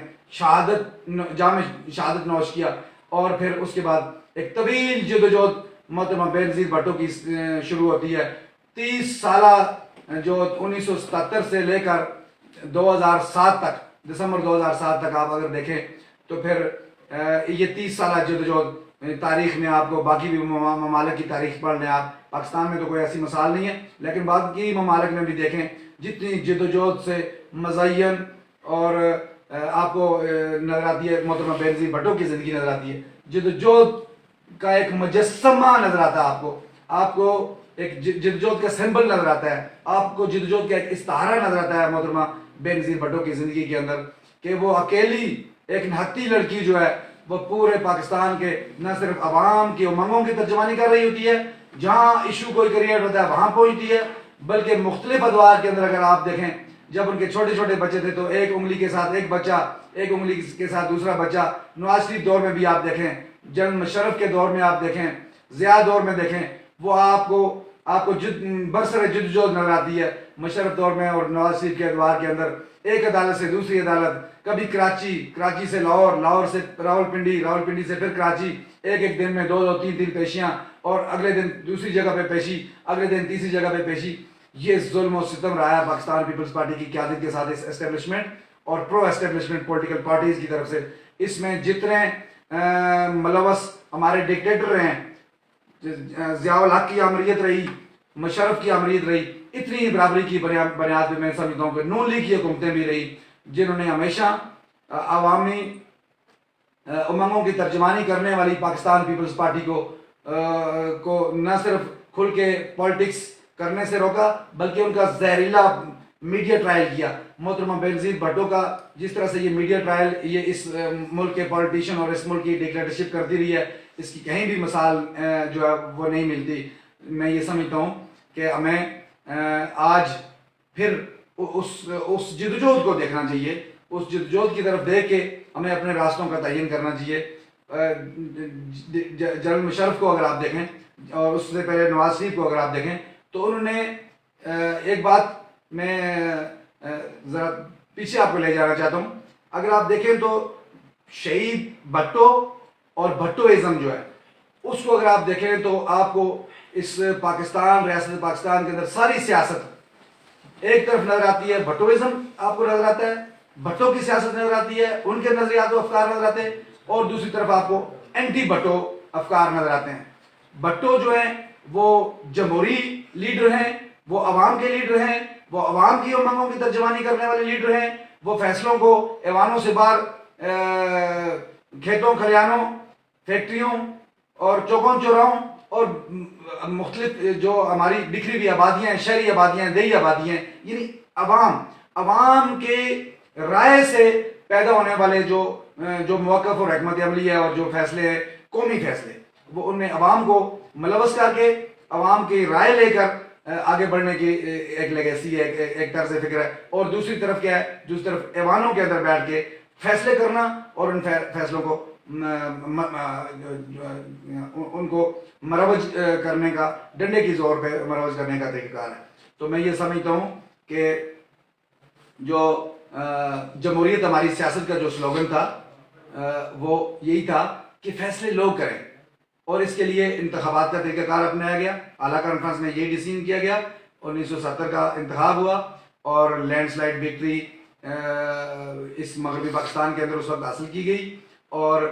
جام شہادت نوش کیا. اور پھر اس کے بعد ایک طویل جدوجہد محترمہ بینظیر بھٹو کی شروع ہوتی ہے. 30 سالہ جو 1977 سے لے کر 2007 تک، دسمبر 2007 تک آپ اگر دیکھیں تو پھر یہ 30 سالہ جدوجہد تاریخ میں آپ کو باقی بھی ممالک کی تاریخ پڑھ لیں آپ، پاکستان میں تو کوئی ایسی مثال نہیں ہے، لیکن باقی ممالک میں بھی دیکھیں جتنی جدوجہد سے مزین اور آپ کو نظر آتی ہے محترمہ بینظیر بھٹو کی زندگی نظر آتی ہے. جدوجہد کا ایک مجسمہ نظر آتا ہے، آپ کو ایک جدوجہد کا سمبل نظر آتا ہے، آپ کو جدوجہد کا ایک استعارہ نظر آتا ہے محترمہ بینظیر بھٹو کی زندگی کے اندر کہ وہ اکیلی ایک نہتی لڑکی جو ہے وہ پورے پاکستان کے نہ صرف عوام کی امنگوں کی ترجمانی کر رہی ہوتی ہے، جہاں ایشو کوئی کریٹ ہوتا ہے وہاں پہنچتی ہے، بلکہ مختلف ادوار کے اندر اگر آپ دیکھیں جب ان کے چھوٹے چھوٹے بچے تھے تو ایک انگلی کے ساتھ ایک بچہ، ایک انگلی کے ساتھ دوسرا بچہ. نواز شریف دور میں بھی آپ دیکھیں، جنرل مشرف کے دور میں آپ دیکھیں، ضیاء دور میں دیکھیں، وہ آپ کو برسر جدوجہد نظر آتی ہے. مشرف دور میں اور نواز شریف کے ادوار کے اندر ایک عدالت سے دوسری عدالت، کبھی کراچی سے لاہور، لاہور سے راولپنڈی، راولپنڈی سے پھر کراچی، ایک دن میں 2 3 پیشیاں، اور اگلے دن دوسری جگہ پہ پیشی، اگلے دن تیسری جگہ پہ پیشی. یہ ظلم و ستم رہا ہے پاکستان پیپلز پارٹی کی قیادت کے ساتھ اس اسٹیبلشمنٹ اور پرو اسٹیبلشمنٹ پولیٹیکل پارٹیز کی طرف سے. اس میں جتنے ملوث ہمارے ڈکٹیٹر ہیں، ضیاء الحق کی آمریت رہی، مشرف کی آمریت رہی، اتنی برابری کی بنیاد پہ میں سمجھتا ہوں کہ نون لیگ کی حکومتیں بھی رہی جنہوں نے ہمیشہ عوامی امنگوں کی ترجمانی کرنے والی پاکستان پیپلز پارٹی کو نہ صرف کھل کے پالیٹکس کرنے سے روکا بلکہ ان کا زہریلا میڈیا ٹرائل کیا. محترمہ بینظیر بھٹو کا جس طرح سے یہ میڈیا ٹرائل یہ اس ملک کے پولیٹیشین اور اس ملک کی ڈکٹیٹرشپ کرتی رہی ہے، اس کی کہیں بھی مثال جو ہے وہ نہیں ملتی. میں یہ سمجھتا ہوں کہ ہمیں آج پھر اس جدوجہد کو دیکھنا چاہیے، اس جدوجہد کی طرف دیکھ کے ہمیں اپنے راستوں کا تعین کرنا چاہیے. جنرل مشرف کو اگر آپ دیکھیں اور اس سے پہلے نواز شریف کو اگر آپ دیکھیں تو انہوں نے ایک بات میں ذرا پیچھے آپ کو لے جانا چاہتا ہوں. اگر آپ دیکھیں تو شہید بھٹو اور بھٹوازم جو ہے اس کو اگر آپ دیکھیں تو آپ کو اس پاکستان ریاست پاکستان کے اندر ساری سیاست ایک طرف نظر آتی ہے. بھٹوازم آپ کو نظر آتا ہے, بھٹو کی سیاست نظر آتی ہے, ان کے نظریات و افکار نظر آتے ہیں, اور دوسری طرف آپ کو اینٹی بھٹو افکار نظر آتے ہیں. بھٹو جو ہیں وہ جمہوری لیڈر ہیں, وہ عوام کے لیڈر ہیں, وہ عوام کی امنگوں کی ترجمانی کرنے والے لیڈر ہیں. وہ فیصلوں کو ایوانوں سے باہر کھیتوں کھلیانوں فیکٹریوں اور چوکوں چوراہوں اور مختلف جو ہماری بکھری ہوئی آبادیاں ہیں, شہری آبادیاں ہیں, دیہی آبادیاں ہیں, یعنی عوام کے رائے سے پیدا ہونے والے جو موقف اور حکمت عملی ہے اور جو فیصلے ہیں قومی فیصلے, وہ ان میں عوام کو ملوث کر کے عوام کی رائے لے کر آگے بڑھنے کی ایک لیگیسی ہے, ایک طرز فکر ہے. اور دوسری طرف کیا ہے, دوسری طرف ایوانوں کے اندر بیٹھ کے فیصلے کرنا اور ان فیصلوں کو ان کو مروج کرنے کا, ڈنڈے کی زور پہ مروج کرنے کا طریقہ کار ہے. تو میں یہ سمجھتا ہوں کہ جو جمہوریت ہماری سیاست کا جو سلوگن تھا وہ یہی تھا کہ فیصلے لوگ کریں, اور اس کے لیے انتخابات کا طریقہ کار اپنایا گیا. اعلیٰ کانفرنس میں یہ ڈیسیژن کیا گیا, 1970 کا انتخاب ہوا اور لینڈ سلائڈ وکٹری اس مغربی پاکستان کے اندر اس وقت حاصل کی گئی, اور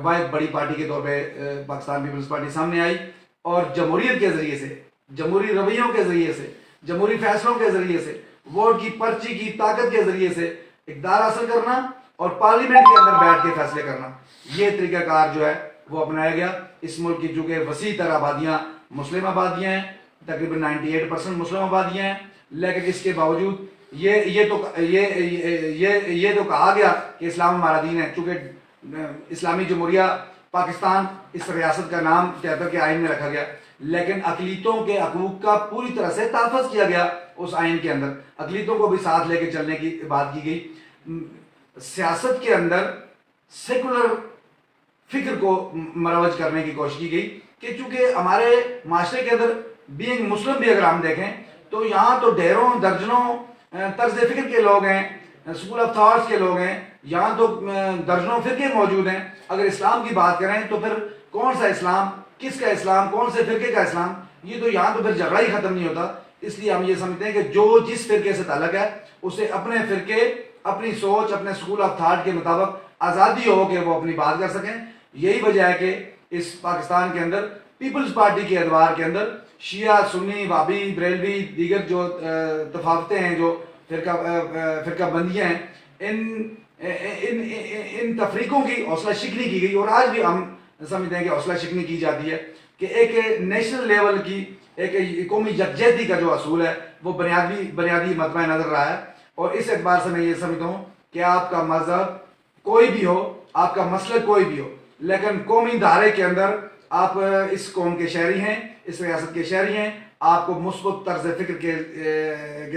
واحد بڑی پارٹی کے طور پہ پاکستان پیپلز پارٹی سامنے آئی. اور جمہوریت کے ذریعے سے, جمہوری رویوں کے ذریعے سے, جمہوری فیصلوں کے ذریعے سے, ووٹ کی پرچی کی طاقت کے ذریعے سے اقتدار حاصل کرنا اور پارلیمنٹ کے اندر بیٹھ کے فیصلے کرنا, یہ طریقہ کار جو ہے وہ اپنایا گیا. اس ملک کی چونکہ وسیع تر آبادیاں مسلم آبادیاں ہیں, تقریباً 98% مسلم آبادیاں ہیں, لیکن اس کے باوجود یہ تو کہا گیا کہ اسلام ہمارا دین ہے. چونکہ اسلامی جمہوریہ پاکستان اس ریاست کا نام 73 کے آئین میں رکھا گیا, لیکن اقلیتوں کے حقوق کا پوری طرح سے تحفظ کیا گیا اس آئین کے اندر. اقلیتوں کو بھی ساتھ لے کے چلنے کی بات کی گئی. سیاست کے اندر سیکولر فکر کو مروج کرنے کی کوشش کی گئی کہ چونکہ ہمارے معاشرے کے اندر بینگ مسلم بھی اگر ہم دیکھیں تو یہاں تو ڈھیروں درجنوں طرز فکر کے لوگ ہیں, اسکول آف تھاٹس کے لوگ ہیں, یہاں تو درجنوں فرقے موجود ہیں. اگر اسلام کی بات کریں تو پھر کون سا اسلام, کس کا اسلام, کون سے فرقے کا اسلام, یہ تو یہاں تو پھر جھگڑا ہی ختم نہیں ہوتا. اس لیے ہم یہ سمجھتے ہیں کہ جو جس فرقے سے تعلق ہے اسے اپنے فرقے, اپنی سوچ, اپنے اسکول آف تھاٹ کے مطابق آزادی ہو کہ وہ اپنی بات کر سکیں. یہی وجہ ہے کہ اس پاکستان کے اندر پیپلز پارٹی کے ادوار کے اندر شیعہ, سنی, وابی, بریلوی, دیگر جو تفاوتیں ہیں, جو فرقہ بندیاں ہیں, ان تفریقوں کی حوصلہ شکنی کی گئی. اور آج بھی ہم سمجھتے ہیں کہ حوصلہ شکنی کی جاتی ہے کہ ایک نیشنل لیول کی ایک قومی یکجہتی کا جو اصول ہے وہ بنیادی مطمع نظر رہا ہے. اور اس اعتبار سے میں یہ سمجھتا ہوں کہ آپ کا مذہب کوئی بھی ہو, آپ کا مسلک کوئی بھی ہو, لیکن قومی دھارے کے اندر آپ اس قوم کے شہری ہیں, اس ریاست کے شہری ہیں. آپ کو مثبت طرز فکر کے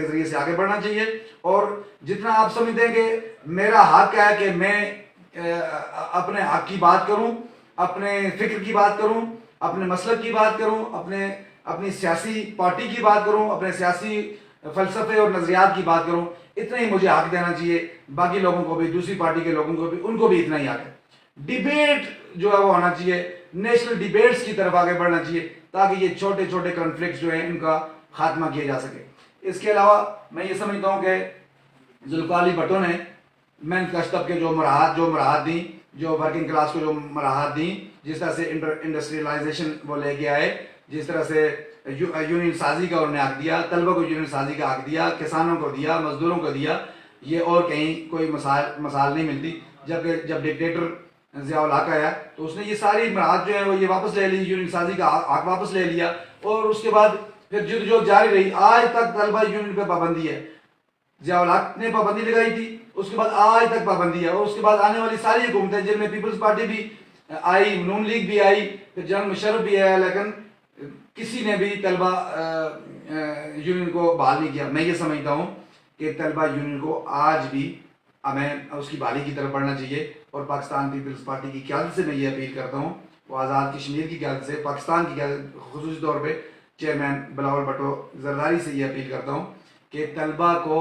ذریعے سے آگے بڑھنا چاہیے. اور جتنا آپ سمجھتے ہیں کہ میرا حق ہے کہ میں اپنے حق کی بات کروں, اپنے فکر کی بات کروں, اپنے مسلک کی بات کروں, اپنی سیاسی پارٹی کی بات کروں, اپنے سیاسی فلسفے اور نظریات کی بات کروں, اتنا ہی مجھے حق دینا چاہیے. باقی لوگوں کو بھی, دوسری پارٹی کے لوگوں کو بھی, ان کو بھی اتنا ہی حق ہے. ڈیبیٹ جو ہے وہ ہونا چاہیے, نیشنل ڈیبیٹس کی طرف آگے بڑھنا چاہیے تاکہ یہ چھوٹے چھوٹے کنفلکٹس جو ہیں ان کا خاتمہ کیا جا سکے. اس کے علاوہ میں یہ سمجھتا ہوں کہ ذوالفقار علی بھٹو نے محنت کش طبقے جو مراحت دیں, جو ورکنگ کلاس کو جو مراحت دیں, جس طرح سے انڈسٹریلائزیشن وہ لے کے آئے, جس طرح سے یونین سازی کا انہوں نے حق دیا, طلبہ کو یونین سازی کا حق دیا, کسانوں کو دیا, مزدوروں کو دیا, یہ اور کہیں کوئی مثال نہیں ملتی. جب ڈکٹیٹر ضیاء الحق آیا تو اس نے یہ ساری مراحت جو ہے وہ یہ واپس لے لی, یونین سازی کا حق واپس لے لیا, اور اس کے بعد پھر جدوجہد جاری رہی. آج تک طلبہ یونین پہ پابندی ہے. ضیاء الحق نے پابندی لگائی تھی, اس کے بعد آج تک پابندی ہے. اور اس کے بعد آنے والی ساری حکومتیں جن میں پیپلز پارٹی بھی آئی, نون لیگ بھی آئی, پھر جنرل مشرف بھی آیا, لیکن کسی نے بھی طلبہ یونین کو بحال نہیں کیا. میں یہ سمجھتا ہوں کہ طلبہ یونین کو آج بھی ہمیں اس کی بحالی کی طرف بڑھنا چاہیے. اور پاکستان پیپلز پارٹی کی قیادت سے میں یہ اپیل کرتا ہوں, وہ آزاد کشمیر کی قیادت سے, پاکستان کی قیادت, خصوصی طور پہ چیئرمین بلاول بھٹو زرداری سے یہ اپیل کرتا ہوں کہ طلبہ کو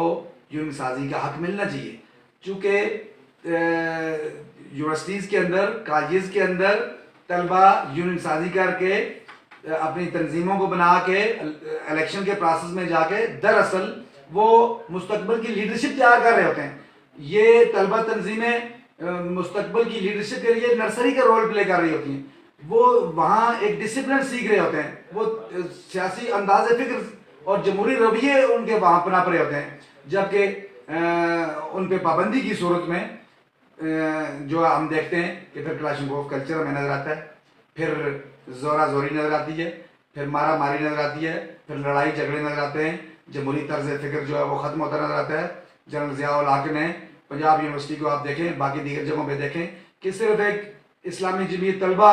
یونین سازی کا حق ملنا چاہیے، چونکہ یونیورسٹیز کے اندر، کالجز کے اندر طلبہ یونین سازی کر کے اپنی تنظیموں کو بنا کے الیکشن کے پروسیس میں جا کے دراصل وہ مستقبل کی لیڈرشپ تیار کر رہے ہوتے ہیں. یہ طلبہ تنظیمیں مستقبل کی لیڈرشپ کے لیے نرسری کا رول پلے کر رہی ہوتی ہیں. وہ وہاں ایک ڈسپلن سیکھ رہے ہوتے ہیں، وہ سیاسی انداز فکر اور جمہوری رویے ان کے وہاں پنپ رہے ہوتے ہیں، جبکہ ان پہ پابندی کی صورت میں جو ہم دیکھتے ہیں کہ پھر کلاشنکوف کلچر میں نظر آتا ہے، پھر زورا زوری نظر آتی ہے، پھر مارا ماری نظر آتی ہے، پھر لڑائی جھگڑے نظر آتے ہیں، جمہوری طرز فکر جو ہے وہ ختم ہوتا نظر آتا ہے. جنرل ضیاء الحق نے پنجاب یونیورسٹی کو آپ دیکھیں، باقی دیگر جگہوں پہ دیکھیں کہ صرف ایک اسلامی جمعیت طلبہ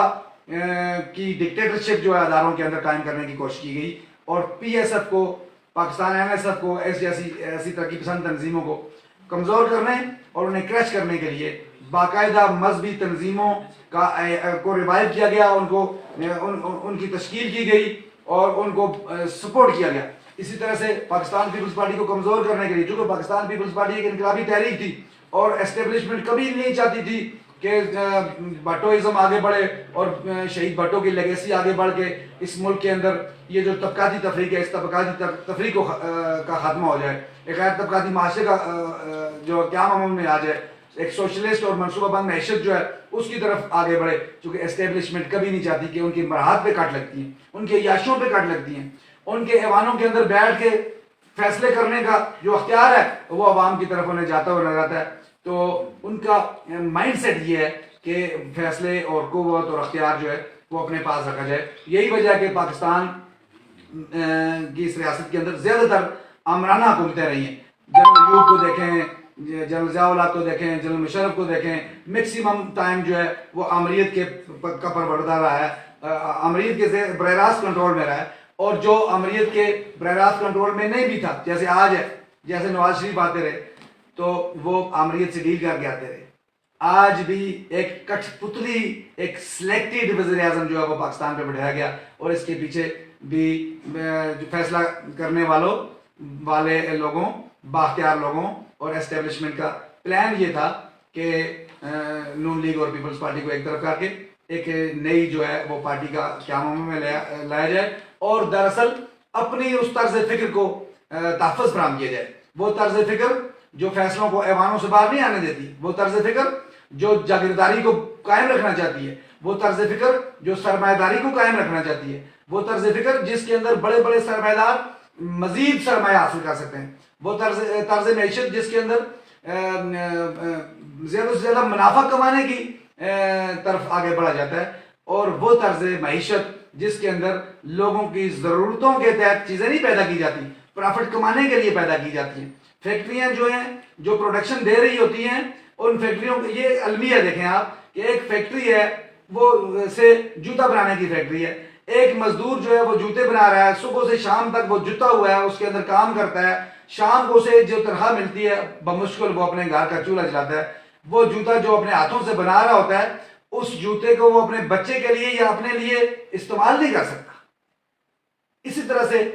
کی ڈکٹیٹرشپ جو ہے اداروں کے اندر قائم کرنے کی کوشش کی گئی، اور پی ایس ایف کو، پاکستان ایم ایس ایف کو، ایسی ترقی پسند تنظیموں کو کمزور کرنے اور انہیں کریش کرنے کے لیے باقاعدہ مذہبی تنظیموں کو ریوائیو کیا گیا، ان کی تشکیل کی گئی اور ان کو سپورٹ کیا گیا. اسی طرح سے پاکستان پیپلز پارٹی کو کمزور کرنے کے لیے، چونکہ پاکستان پیپلز پارٹی ایک انقلابی تحریک تھی اور اسٹیبلشمنٹ کبھی نہیں چاہتی تھی کہ بھٹوازم آگے بڑھے اور شہید بھٹو کی لیگیسی آگے بڑھ کے اس ملک کے اندر یہ جو طبقاتی تفریق ہے، اس طبقاتی تفریق کا خاتمہ ہو جائے، ایک غیر طبقاتی معاشرے کا جو قیام عمل میں آ جائے، ایک سوشلسٹ اور منصوبہ بند معیشت جو ہے اس کی طرف آگے بڑھے. چونکہ اسٹیبلشمنٹ کبھی نہیں چاہتی کہ ان کی مراحت پہ کٹ لگتی ہیں، ان کے عیاشیوں پہ کٹ لگتی ہیں، ان کے ایوانوں کے اندر بیٹھ کے فیصلے کرنے کا جو اختیار ہے وہ عوام کی طرف انہیں جاتا ہوا نظر آتا ہے. تو ان کا مائنڈ سیٹ یہ ہے کہ فیصلے اور قوت اور اختیار جو ہے وہ اپنے پاس رکھا جائے. یہی وجہ ہے کہ پاکستان کی اس ریاست کے اندر زیادہ تر آمرانہ حکومتیں رہی ہیں. جنرل ایوب کو دیکھیں، جنرل ضیاء الحق کو دیکھیں، جنرل مشرف کو دیکھیں، میکسیمم ٹائم جو ہے وہ آمریت کا پروردہ رہا ہے، آمریت کے براہ راست کنٹرول میں رہا ہے. اور جو امریت کے براہ راست کنٹرول میں نہیں بھی تھا، جیسے آج ہے، جیسے نواز شریف آتے رہے تو وہ امریت سے ڈیل کر کے آتے رہے. آج بھی ایک کٹھ پتلی، ایک سلیکٹڈ وزیر اعظم جو ہے وہ پاکستان پہ بٹھایا گیا، اور اس کے پیچھے بھی جو فیصلہ کرنے والے لوگوں، بااختیار لوگوں اور اسٹیبلشمنٹ کا پلان یہ تھا کہ نون لیگ اور پیپلز پارٹی کو ایک طرف کر کے ایک نئی جو ہے وہ پارٹی کا قیام میں لایا جائے، اور دراصل اپنی اس طرز فکر کو تحفظ فراہم کیا جائے. وہ طرز فکر جو فیصلوں کو ایوانوں سے باہر نہیں آنے دیتی، وہ طرز فکر جو جاگیرداری کو قائم رکھنا چاہتی ہے، وہ طرز فکر جو سرمایہ داری کو قائم رکھنا چاہتی ہے، وہ طرز فکر جس کے اندر بڑے بڑے سرمایہ دار مزید سرمایہ حاصل کر سکتے ہیں، وہ طرز معیشت جس کے اندر زیادہ سے زیادہ منافع کمانے کی طرف آگے بڑھا جاتا ہے، اور وہ طرز معیشت جس کے اندر لوگوں کی ضرورتوں کے تحت چیزیں نہیں پیدا کی جاتی، پرافٹ کمانے کے لیے پیدا کی جاتی ہیں. فیکٹریاں جو ہیں جو پروڈکشن دے رہی ہوتی ہیں، ان فیکٹریوں کو یہ المیہ دیکھیں آپ کہ ایک فیکٹری ہے وہ سے جوتا بنانے کی فیکٹری ہے، ایک مزدور جو ہے وہ جوتے بنا رہا ہے، صبح سے شام تک وہ جوتا ہوا ہے، اس کے اندر کام کرتا ہے، شام کو اسے جو تنخواہ ملتی ہے بمشکل وہ اپنے گھر کا چولہا جلاتا ہے. وہ جوتا جو اپنے ہاتھوں سے بنا رہا ہوتا ہے، اس جوتے کو وہ اپنے بچے کے لیے یا اپنے لیے استعمال نہیں کر سکتا. اسی طرح سے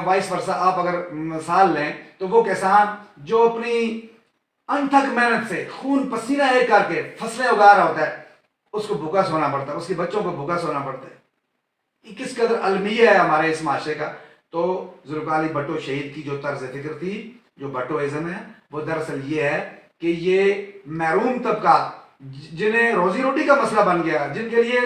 وائس ورثہ آپ اگر مثال لیں تو وہ کسان جو اپنی انتھک محنت سے خون پسینہ ایک کر کے فصلیں اگا رہا ہوتا ہے، اس کو بھوکا سونا پڑتا ہے، اس کے بچوں کو بھوکا سونا پڑتا ہے. یہ کس قدر المیہ ہے ہمارے اس معاشرے کا. تو ذوالفقار علی بھٹو شہید کی جو طرز فکر تھی، جو بھٹوازم ہے، وہ دراصل یہ ہے کہ یہ محروم طبقات جنہیں روزی روٹی کا مسئلہ بن گیا، جن کے لیے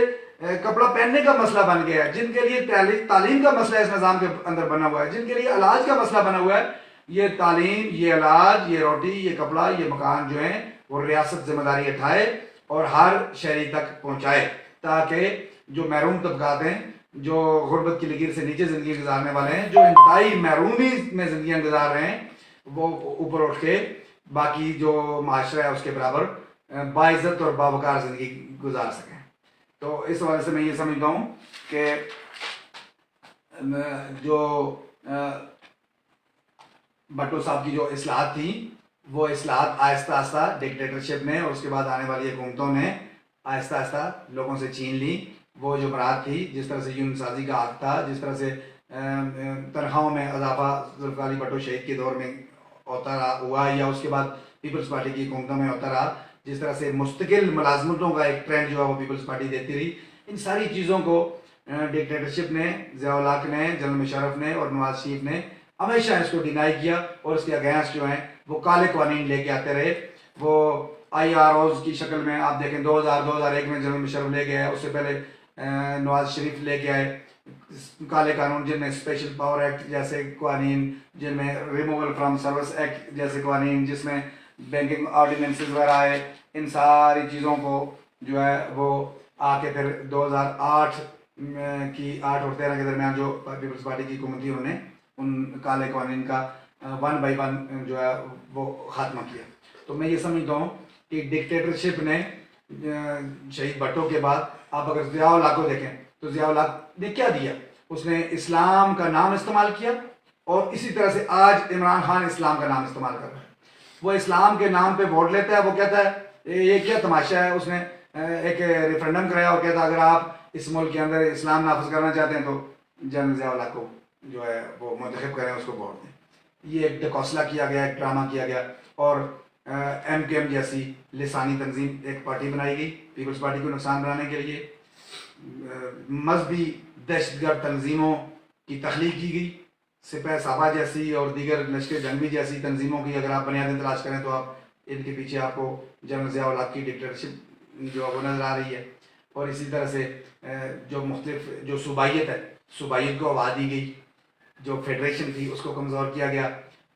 کپڑا پہننے کا مسئلہ بن گیا ہے، جن کے لیے تعلیم کا مسئلہ اس نظام کے اندر بنا ہوا ہے، جن کے لیے علاج کا مسئلہ بنا ہوا ہے، یہ تعلیم، یہ علاج، یہ روٹی، یہ کپڑا، یہ مکان جو ہیں وہ ریاست ذمہ داری اٹھائے اور ہر شہری تک پہنچائے، تاکہ جو محروم طبقات ہیں، جو غربت کی لکیر سے نیچے زندگی گزارنے والے ہیں، جو انتہائی محرومی میں زندگیاں گزار رہے ہیں، وہ اوپر اٹھ کے باقی جو معاشرہ ہے اس کے برابر باعزت اور باوقار زندگی گزار سکیں. تو اس حوالے سے میں یہ سمجھتا ہوں کہ جو بھٹو صاحب کی جو اصلاحات تھیں، وہ اصلاحات آہستہ آہستہ ڈکٹیٹرشپ نے اور اس کے بعد آنے والی حکومتوں نے آہستہ آہستہ لوگوں سے چھین لی. وہ جو برات تھی، جس طرح سے یونین سازی کا حق تھا، جس طرح سے تنخواہوں میں اضافہ ذوالفقار علی بھٹو شہید کے دور میں ہوتا رہا ہوا ہے یا اس کے بعد پیپلز پارٹی کی حکومتوں میں ہوتا رہا، جس طرح سے مستقل ملازمتوں کا ایک ٹرینڈ جو ہے وہ پیپلز پارٹی دیتی رہی، ان ساری چیزوں کو ڈکٹیٹرشپ نے، ضیاء الحق نے، جنرل مشرف نے اور نواز شریف نے ہمیشہ اس کو ڈینائی کیا، اور اس کے اگینسٹ جو ہیں وہ کالے قوانین لے کے آتے رہے۔ وہ آئی آر اوز کی شکل میں آپ دیکھیں 2001 میں جنرل مشرف لے کے آئے، اس سے پہلے نواز شریف لے کے آئے کالے قانون، جن میں اسپیشل پاور ایکٹ جیسے قوانین، جن میں ریموول فرام سروس ایکٹ جیسے قوانین، جس میں بینکنگ آرڈیننسز وغیرہ آئے، ان ساری چیزوں کو جو ہے وہ آ کے پھر 2008 کی 8 اور 13 کے درمیان جو پیپلز پارٹی کی حکومت تھی، انہوں نے ان کالے قوانین کا 1 بائی 1 جو ہے وہ خاتمہ کیا۔ تو میں یہ سمجھتا ہوں کہ ڈکٹیٹرشپ نے شہید بھٹو کے بعد، آپ اگر ضیاء الحق کو دیکھیں تو ضیاء الحق نے کیا دیا؟ اس نے اسلام کا نام استعمال کیا، اور اسی طرح سے آج عمران خان اسلام کا نام استعمال کر رہا ہے۔ وہ اسلام کے نام پہ ووٹ لیتا ہے، وہ کہتا ہے یہ کیا تماشا ہے، اس نے ایک ریفرنڈم کرایا اور کہتا اگر آپ اس ملک کے اندر اسلام نافذ کرنا چاہتے ہیں تو جنرل ضیاء الحق کو جو ہے وہ منتخب کریں، اس کو ووٹ دیں۔ یہ ایک ڈکوسلا کیا گیا، ایک ڈرامہ کیا گیا، اور ایم کے ایم جیسی لسانی تنظیم ایک پارٹی بنائی گئی پیپلز پارٹی کو نقصان بنانے کے لیے۔ مذہبی دہشت گرد تنظیموں کی تخلیق کی گئی، سپہ سالار جیسی اور دیگر لشکر جنگی جیسی تنظیموں کی اگر آپ بنیادیں تلاش کریں تو آپ ان کے پیچھے آپ کو جنرل ضیاء الحق کی ڈکٹیٹرشپ جو ہے وہ نظر آ رہی ہے۔ اور اسی طرح سے جو مختلف جو صوبائیت ہے، صوبائیت کو آباد دی گئی، جو فیڈریشن تھی اس کو کمزور کیا گیا،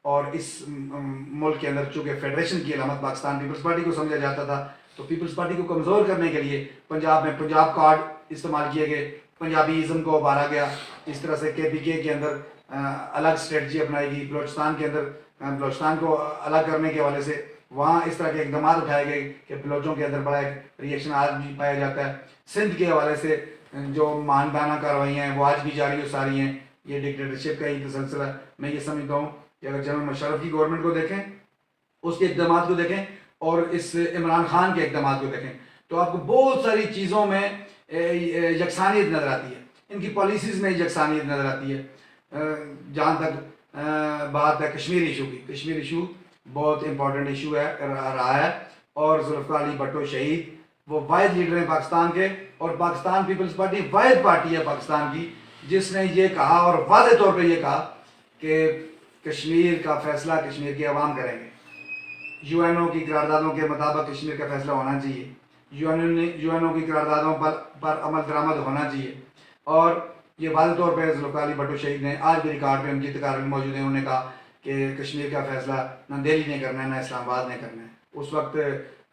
اور اس ملک کے اندر چونکہ فیڈریشن کی علامت پاکستان پیپلز پارٹی کو سمجھا جاتا تھا، تو پیپلز پارٹی کو کمزور کرنے کے لیے پنجاب میں پنجاب کارڈ استعمال کیے گئے، پنجابی ازم کو ابھارا گیا۔ اس طرح سے KPK کے اندر الگ اسٹریٹجی اپنائی گئی، بلوچستان کے اندر بلوچستان کو الگ کرنے کے حوالے سے وہاں اس طرح کے اقدامات اٹھائے گئے کہ بلوچوں کے اندر بڑا ایک ریئیکشن آج بھی پایا جاتا ہے۔ سندھ کے حوالے سے جو ماندانہ کارروائیاں ہیں وہ آج بھی جاری و ساری ہیں۔ یہ ڈکٹیٹرشپ کا ہی تسلسل ہے۔ میں یہ سمجھتا ہوں کہ اگر جنرل مشرف کی گورنمنٹ کو دیکھیں، اس کے اقدامات کو دیکھیں، اور اس عمران خان کے اقدامات کو دیکھیں، تو آپ کو بہت ساری چیزوں میں یکسانیت نظر آتی ہے، ان کی پالیسیز میں یکسانیت نظر آتی ہے۔ جہاں تک بات ہے کشمیر ایشو کی، کشمیر ایشو بہت امپورٹنٹ ایشو ہے، رہا ہے، اور ذوالفقار علی بھٹو شہید وہ واحد لیڈر ہیں پاکستان کے، اور پاکستان پیپلز پارٹی واحد پارٹی ہے پاکستان کی جس نے یہ کہا، اور واضح طور پہ یہ کہا کہ کشمیر کا فیصلہ کشمیر کے عوام کریں گے۔ UN کی قراردادوں کے مطابق کشمیر کا فیصلہ ہونا چاہیے، UN کی قراردادوں پر عمل درآمد ہونا چاہیے، اور یہ واضح طور پہ ذوالفقار علی بھٹو شہید نے آج بھی ریکارڈ پہ ان کی تقاریر موجود ہیں، انہوں نے کہا کہ کشمیر کا فیصلہ نہ دہلی نے کرنا ہے نہ اسلام آباد نے کرنا ہے۔ اس وقت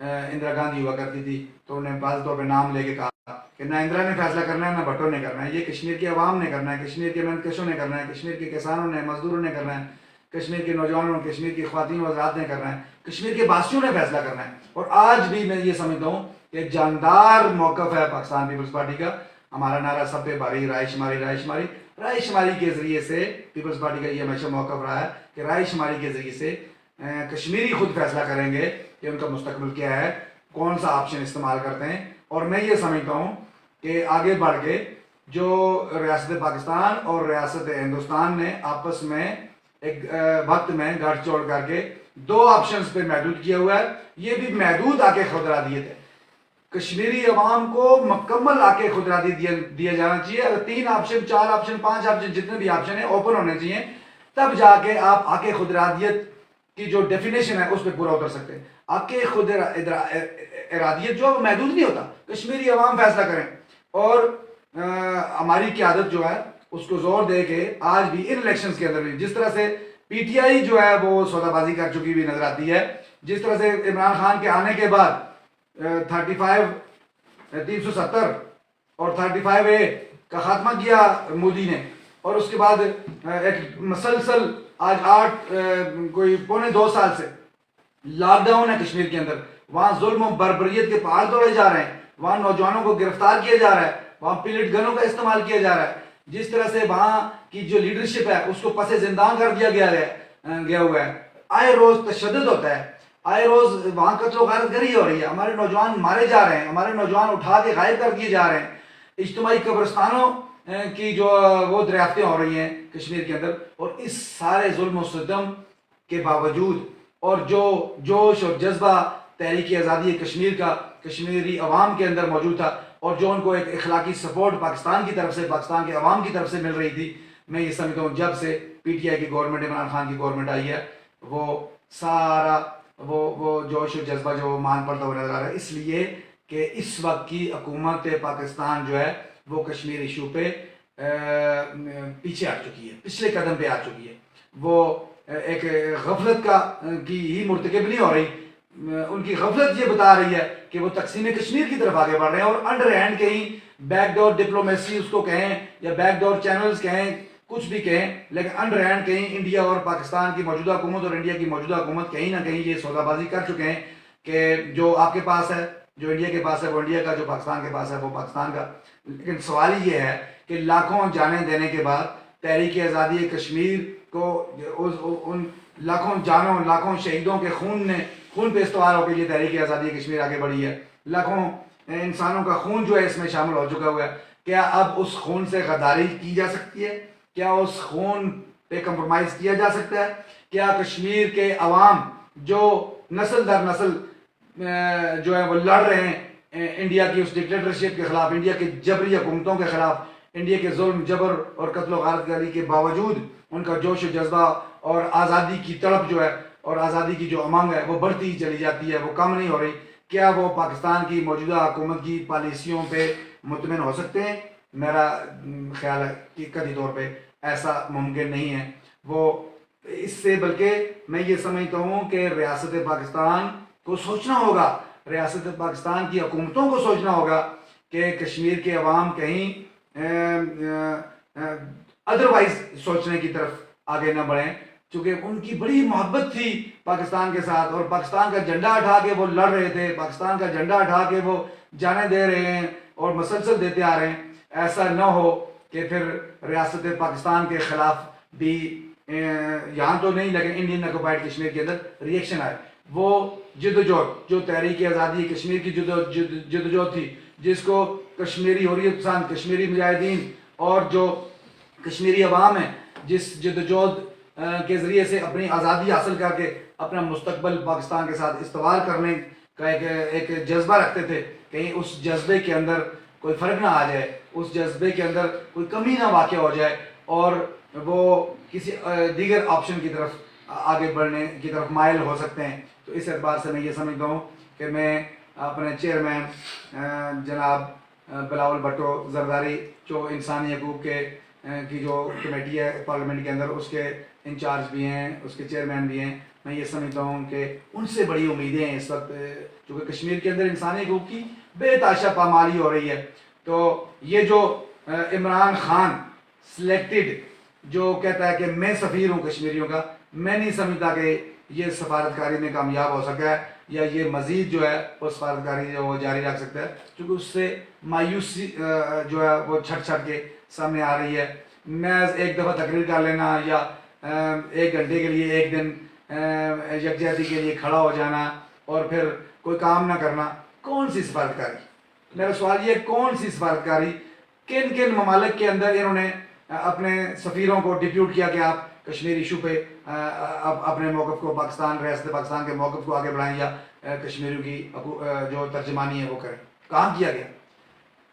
اندرا گاندھی ہوا کرتی تھی تو انہوں نے واضح طور پہ نام لے کے کہا کہ نہ اندرا نے فیصلہ کرنا ہے نہ بھٹو نے کرنا ہے، یہ کشمیر کے عوام نے کرنا ہے، کشمیر کے محنت کشوں نے کرنا ہے، کشمیر کے کسانوں نے، مزدوروں نے کرنا ہے، کشمیر کے نوجوانوں، کشمیر کی خواتین و حضرات نے کرنا ہے، کشمیر کے باسیوں نے فیصلہ کرنا ہے۔ اور آج بھی میں یہ سمجھتا ہوں کہ جاندار موقف ہے پاکستان پیپلز پارٹی کا۔ ہمارا نعرہ سب پہ بھاری، رائے شماری، رائے شماری، رائے شماری کے ذریعے سے پیپلز پارٹی کا یہ ہمیشہ موقف رہا ہے کہ رائے شماری کے ذریعے سے کشمیری خود فیصلہ کریں گے کہ ان کا مستقبل کیا ہے، کون سا آپشن استعمال کرتے ہیں۔ اور میں یہ سمجھتا ہوں کہ آگے بڑھ کے جو ریاست پاکستان اور ریاست ہندوستان نے آپس میں ایک وقت میں گٹھ چھوڑ کر کے 2 آپشنز پہ محدود کیا ہوا ہے، یہ بھی محدود آ کے خودارادیت ہے۔ کشمیری عوام کو مکمل آ کے خودارادیت دیا جانا چاہیے۔ اگر 3 آپشن، 4 آپشن، 5 آپشن، جتنے بھی آپشن ہیں اوپن ہونے چاہیے، تب جا کے آپ آ کے خودارادیت کی جو ڈیفینیشن ہے اس پہ پورا اتر سکتے ہیں۔ آ کے خود ارادیت جو محدود نہیں ہوتا، کشمیری عوام فیصلہ کریں، اور ہماری قیادت جو ہے اس کو زور دے کے آج بھی ان الیکشنز کے اندر بھی جس طرح سے PTI جو ہے وہ سودا بازی کر چکی بھی نظر آتی ہے، جس طرح سے عمران خان کے آنے کے بعد 370 اور 35A کا خاتمہ کیا مودی نے، اور اس کے بعد ایک مسلسل آج 2.25 سال سے لاک ڈاؤن ہے کشمیر کے اندر، وہاں ظلم و بربریت کے پہاڑ توڑے جا رہے ہیں، وہاں نوجوانوں کو گرفتار کیا جا رہا ہے، وہاں پیلٹ گنوں کا استعمال کیا جا رہا ہے، جس طرح سے وہاں کی جو لیڈرشپ ہے اس کو پس زندان کر دیا گیا ہوا ہے، آئے روز تشدد ہوتا ہے، آئے روز وہاں قتل و غارت گری ہو رہی ہے، ہمارے نوجوان مارے جا رہے ہیں، ہمارے نوجوان اٹھا کے غائب کر دیے جا رہے ہیں، اجتماعی قبرستانوں کی جو وہ دریافتیں ہو رہی ہیں کشمیر کے اندر، اور اس سارے ظلم و ستم کے باوجود اور جو جوش اور جذبہ تحریک آزادی کشمیر کا کشمیری عوام کے اندر موجود تھا اور جو ان کو ایک اخلاقی سپورٹ پاکستان کی طرف سے پاکستان کے عوام کی طرف سے مل رہی تھی، میں یہ سمجھتا ہوں جب سے پی ٹی آئی کی گورنمنٹ عمران خان کی گورنمنٹ آئی ہے وہ سارا وہ جوش و جذبہ جو مان پڑتا ہوا نظر آ رہا ہے، اس لیے کہ اس وقت کی حکومت پاکستان جو ہے وہ کشمیر ایشو پہ پیچھے آ چکی ہے، پچھلے قدم پہ آ چکی ہے، وہ ایک غفلت کی ہی مرتکب نہیں ہو رہی، ان کی غفلت یہ بتا رہی ہے کہ وہ تقسیم کشمیر کی طرف آگے بڑھ رہے ہیں اور انڈر ہینڈ کہیں بیک ڈور ڈپلومیسی اس کو کہیں یا بیک ڈور چینلز کہیں کچھ بھی کہیں، لیکن انڈر ہینڈ کہیں انڈیا اور پاکستان کی موجودہ حکومت اور انڈیا کی موجودہ حکومت کہیں نہ کہیں یہ سودا بازی کر چکے ہیں کہ جو آپ کے پاس ہے، جو انڈیا کے پاس ہے وہ انڈیا کا، جو پاکستان کے پاس ہے وہ پاکستان کا۔ لیکن سوال یہ ہے کہ لاکھوں جانیں دینے کے بعد تحریک آزادی کشمیر کو ان لاکھوں جانوں لاکھوں شہیدوں کے خون پہ استوار ہو کے یہ تحریک آزادی کشمیر آگے بڑھی ہے، لاکھوں انسانوں کا خون جو ہے اس میں شامل ہو چکا ہوا ہے، کیا اب اس خون سے غداری کی جا سکتی ہے؟ کیا اس خون پہ کمپرومائز کیا جا سکتا ہے؟ کیا کشمیر کے عوام جو نسل در نسل جو ہے وہ لڑ رہے ہیں انڈیا کی اس ڈکٹیٹرشپ کے خلاف، انڈیا کے جبری حکومتوں کے خلاف، انڈیا کے ظلم جبر اور قتل و غارت گری کے باوجود ان کا جوش و جذبہ اور آزادی کی تڑپ جو ہے اور آزادی کی جو امنگ ہے وہ بڑھتی ہی چلی جاتی ہے، وہ کم نہیں ہو رہی؟ کیا وہ پاکستان کی موجودہ حکومت کی پالیسیوں پہ مطمئن ہو سکتے ہیں؟ میرا خیال ہے کہ قطعی طور پہ ایسا ممکن نہیں ہے۔ وہ اس سے بلکہ میں یہ سمجھتا ہوں کہ ریاست پاکستان کو سوچنا ہوگا، ریاست پاکستان کی حکومتوں کو سوچنا ہوگا کہ کشمیر کے عوام کہیں ادروائز سوچنے کی طرف آگے نہ بڑھیں، چونکہ ان کی بڑی محبت تھی پاکستان کے ساتھ اور پاکستان کا جھنڈا اٹھا کے وہ لڑ رہے تھے، پاکستان کا جھنڈا اٹھا کے وہ جانے دے رہے ہیں اور مسلسل دیتے آ رہے ہیں۔ ایسا نہ ہو کہ پھر ریاست پاکستان کے خلاف بھی یہاں تو نہیں لیکن انڈین آکوپائڈ کشمیر کے اندر ریئیکشن آئے۔ وہ جدوجہد جو تحریک آزادی کشمیر کی جدوجہد تھی، جس کو کشمیری حریت پسند کشمیری مجاہدین اور جو کشمیری عوام ہیں جس جدوجہد کے ذریعے سے اپنی آزادی حاصل کر کے اپنا مستقبل پاکستان کے ساتھ استوار کرنے کا ایک جذبہ رکھتے تھے، کہیں اس جذبے کے اندر کوئی فرق نہ آ جائے، اس جذبے کے اندر کوئی کمی نہ واقع ہو جائے اور وہ کسی دیگر آپشن کی طرف آگے بڑھنے کی طرف مائل ہو سکتے ہیں۔ تو اس اعتبار سے میں یہ سمجھتا ہوں کہ میں اپنے چیئرمین جناب بلاول بھٹو زرداری جو انسانی حقوق کی جو کمیٹی ہے پارلیمنٹ کے اندر اس کے انچارج بھی ہیں، اس کے چیئرمین بھی ہیں، میں یہ سمجھتا ہوں کہ ان سے بڑی امیدیں ہیں اس وقت، چونکہ کشمیر کے اندر انسانی حقوق کی بے تحاشا پامالی ہو رہی ہے۔ تو یہ جو عمران خان سلیکٹڈ جو کہتا ہے کہ میں سفیر ہوں کشمیریوں کا، میں نہیں سمجھتا کہ یہ سفارتکاری میں کامیاب ہو سکا ہے یا یہ مزید جو ہے وہ سفارتکاری جو وہ جاری رکھ سکتا ہے، کیونکہ اس سے مایوسی جو ہے وہ چھٹ کے سامنے آ رہی ہے۔ محض ایک دفعہ تقریر کر لینا یا ایک گھنٹے کے لیے ایک دن یکجہتی کے لیے کھڑا ہو جانا اور پھر کوئی کام نہ کرنا، کون سی سفارتکاری؟ میرا سوال یہ ہے کون سی سفارتکاری؟ کن کن ممالک کے اندر انہوں نے اپنے سفیروں کو ڈپیوٹ کیا کہ آپ کشمیر ایشو پہ اپنے موقف کو پاکستان ریاست پاکستان کے موقف کو آگے بڑھائیں یا کشمیریوں کی جو ترجمانی ہے وہ کریں؟ کہاں کیا گیا؟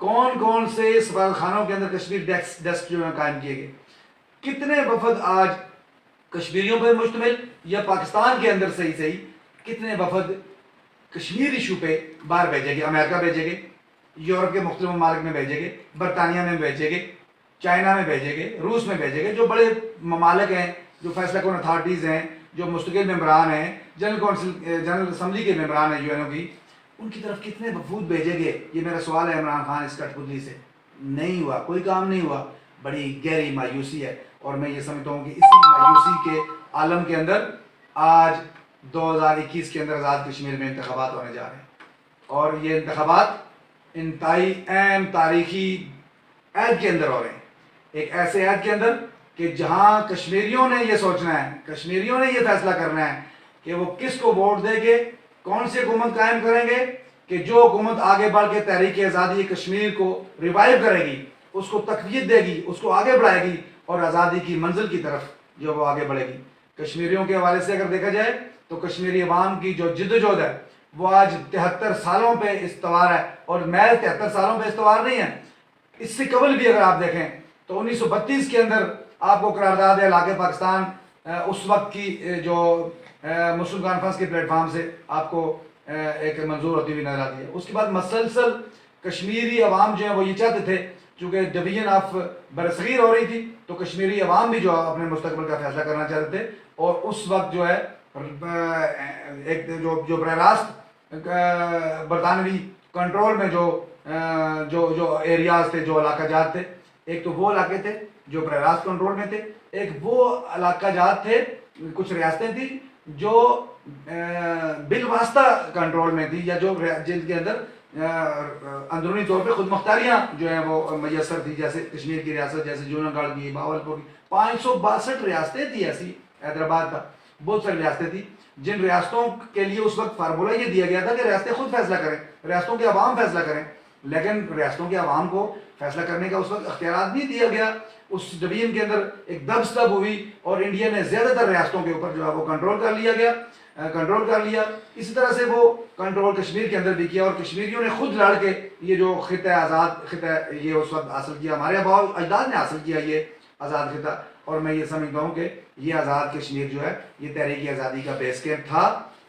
کون سے سفارت خانوں کے اندر کشمیر ڈیسک جو ہے قائم کیے گئے؟ کتنے وفد آج کشمیریوں پر مشتمل یا پاکستان کے اندر صحیح کتنے وفد کشمیر ایشو پہ باہر بھیجے گئے؟ امریکہ بھیجے گئے، یورپ کے مختلف ممالک میں بھیجے گئے، برطانیہ میں بھیجے گئے، چائنا میں بھیجے گئے، روس میں بھیجے گئے، جو بڑے ممالک ہیں، جو فیصلہ کن اتھارٹیز ہیں، جو مستقل ممبران ہیں، جنرل اسمبلی کے ممبران ہیں یو این او ان کی طرف کتنے وفود بھیجے گئے؟ یہ میرا سوال ہے عمران خان اس کٹ پتلی سے۔ نہیں ہوا، کوئی کام نہیں ہوا، بڑی گہری مایوسی ہے۔ اور میں یہ سمجھتا ہوں کہ اسی مایوسی کے عالم کے اندر آج 2021 کے اندر آزاد کشمیر میں انتخابات ہونے جا رہے ہیں اور یہ انتخابات انتہائی اہم تاریخی عہد کے اندر ہو رہے ہیں، ایک ایسے عہد کے اندر کہ جہاں کشمیریوں نے یہ سوچنا ہے، کشمیریوں نے یہ فیصلہ کرنا ہے کہ وہ کس کو ووٹ دے گے، کون سی حکومت قائم کریں گے، کہ جو حکومت آگے بڑھ کے تحریک آزادی کشمیر کو ریوائیو کرے گی، اس کو تقویت دے گی، اس کو آگے بڑھائے گی اور آزادی کی منزل کی طرف جو وہ آگے بڑھے گی۔ کشمیریوں کے حوالے سے اگر دیکھا جائے تو کشمیری عوام کی جو جدوجہد ہے وہ آج 73 سالوں پہ استوار ہے، اور محض 73 سالوں پہ استوار نہیں ہے، اس سے قبل بھی اگر آپ دیکھیں تو 1932 کے اندر آپ کو قرارداد علاقہ پاکستان اس وقت کی جو مسلم کانفرنس کے پلیٹ فارم سے آپ کو ایک منظور ہوتی ہوئی نظر آتی ہے۔ اس کے بعد مسلسل کشمیری عوام جو ہے وہ یہ چاہتے تھے، چونکہ ڈویژن آف برصغیر ہو رہی تھی تو کشمیری عوام بھی جو اپنے مستقبل کا فیصلہ کرنا چاہتے تھے، اور اس وقت جو ہے ایک جو براہ راست برطانوی کنٹرول میں جو ایریاز تھے، جو علاقہ جات تھے، ایک تو وہ علاقے تھے جو براہ راست کنٹرول میں تھے، ایک وہ علاقہ جات تھے، کچھ ریاستیں تھیں جو بالواسطہ کنٹرول میں تھی، یا جو جن کے اندر اندرونی طور پہ خود مختاریاں جو ہیں وہ میسر تھی، جیسے کشمیر کی ریاست، جیسے جوناگڑھ گڑھ کی، باولپور کی، 562 ریاستیں تھی ایسی، حیدرآباد کا بہت ساری ریاستیں تھیں جن ریاستوں کے لیے اس وقت فارمولہ یہ دیا گیا تھا کہ ریاستیں خود فیصلہ کریں، ریاستوں کے عوام فیصلہ کریں، لیکن ریاستوں کے عوام کو فیصلہ کرنے کا اس وقت اختیارات نہیں دیا گیا۔ اس ڈویژن کے اندر ایک دبستب ہوئی اور انڈیا نے زیادہ تر ریاستوں کے اوپر جو ہے وہ کنٹرول کر لیا۔ اسی طرح سے وہ کنٹرول کشمیر کے اندر بھی کیا، اور کشمیریوں نے خود لڑ کے یہ جو خطہ یہ اس وقت حاصل کیا، ہمارے آباء اجداد نے حاصل کیا یہ آزاد خطہ، اور میں یہ سمجھتا ہوں کہ یہ آزاد کشمیر جو ہے یہ تحریک آزادی کا بیس کیمپ تھا،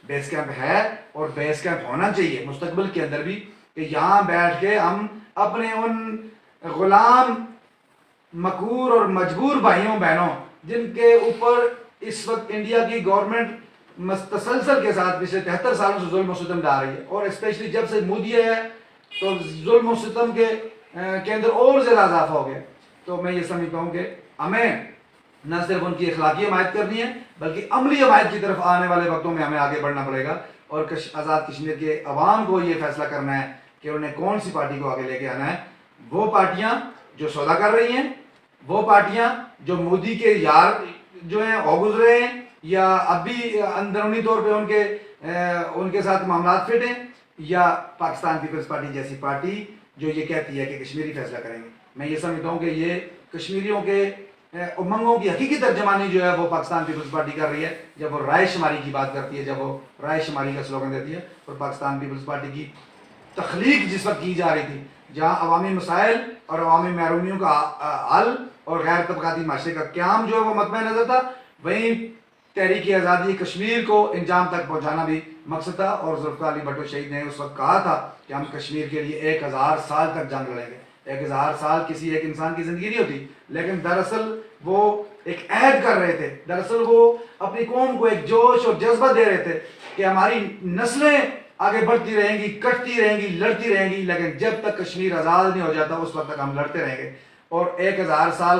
بیس کیمپ ہے، اور بیس کیمپ ہونا چاہیے مستقبل کے اندر بھی، کہ یہاں بیٹھ کے ہم اپنے ان غلام مقہور اور مجبور بھائیوں بہنوں جن کے اوپر اس وقت انڈیا کی گورنمنٹ تسلسل کے ساتھ پچھلے 73 سالوں سے ظلم و ستم ڈال رہی ہے، اور اسپیشلی جب سے مودی ہے تو ظلم و ستم کے اندر اور زیادہ اضافہ ہو گیا۔ تو میں یہ سمجھتا ہوں کہ ہمیں نہ صرف ان کی اخلاقی حمایت کرنی ہے بلکہ عملی حمایت کی طرف آنے والے وقتوں میں ہمیں آگے بڑھنا پڑے گا، اور آزاد کشمیر کے عوام کو یہ فیصلہ کرنا ہے کہ انہیں کون سی پارٹی کو آگے لے کے آنا ہے۔ وہ پارٹیاں جو سودا کر رہی ہیں، وہ پارٹیاں جو مودی کے یار جو ہیں ہو گزرے ہیں، یا اب بھی اندرونی طور پہ ان کے ساتھ معاملات فٹ ہیں، یا پاکستان پیپلز پارٹی جیسی پارٹی جو یہ کہتی ہے کہ کشمیری فیصلہ کریں گے۔ میں یہ سمجھتا ہوں کہ یہ کشمیریوں کے امنگوں کی حقیقی ترجمانی جو ہے وہ پاکستان پیپلز پارٹی کر رہی ہے جب وہ رائے شماری کی بات کرتی ہے، جب وہ رائے شماری کا سلوگن دیتی ہے، اور پاکستان پیپلز پارٹی کی تخلیق جس وقت کی جا رہی تھی جہاں عوامی مسائل اور عوامی محرومیوں کا حل اور غیر طبقاتی معاشرے کا قیام جو ہے وہ مطمع نظر تھا، وہیں تحریک آزادی کشمیر کو انجام تک پہنچانا بھی مقصد تھا۔ اور ذوالفقار علی بھٹو شہید نے اس وقت کہا تھا کہ ہم کشمیر کے لیے 1000 سال تک جنگ لڑیں گے۔ 1000 سال کسی ایک انسان کی زندگی نہیں ہوتی، لیکن دراصل وہ ایک عہد کر رہے تھے، دراصل وہ اپنی قوم کو ایک جوش اور جذبہ دے رہے تھے کہ ہماری نسلیں آگے بڑھتی رہیں گی، کٹتی رہیں گی، لڑتی رہیں گی، لیکن جب تک کشمیر آزاد نہیں ہو جاتا اس وقت تک ہم لڑتے رہیں گے۔ اور 1000 سال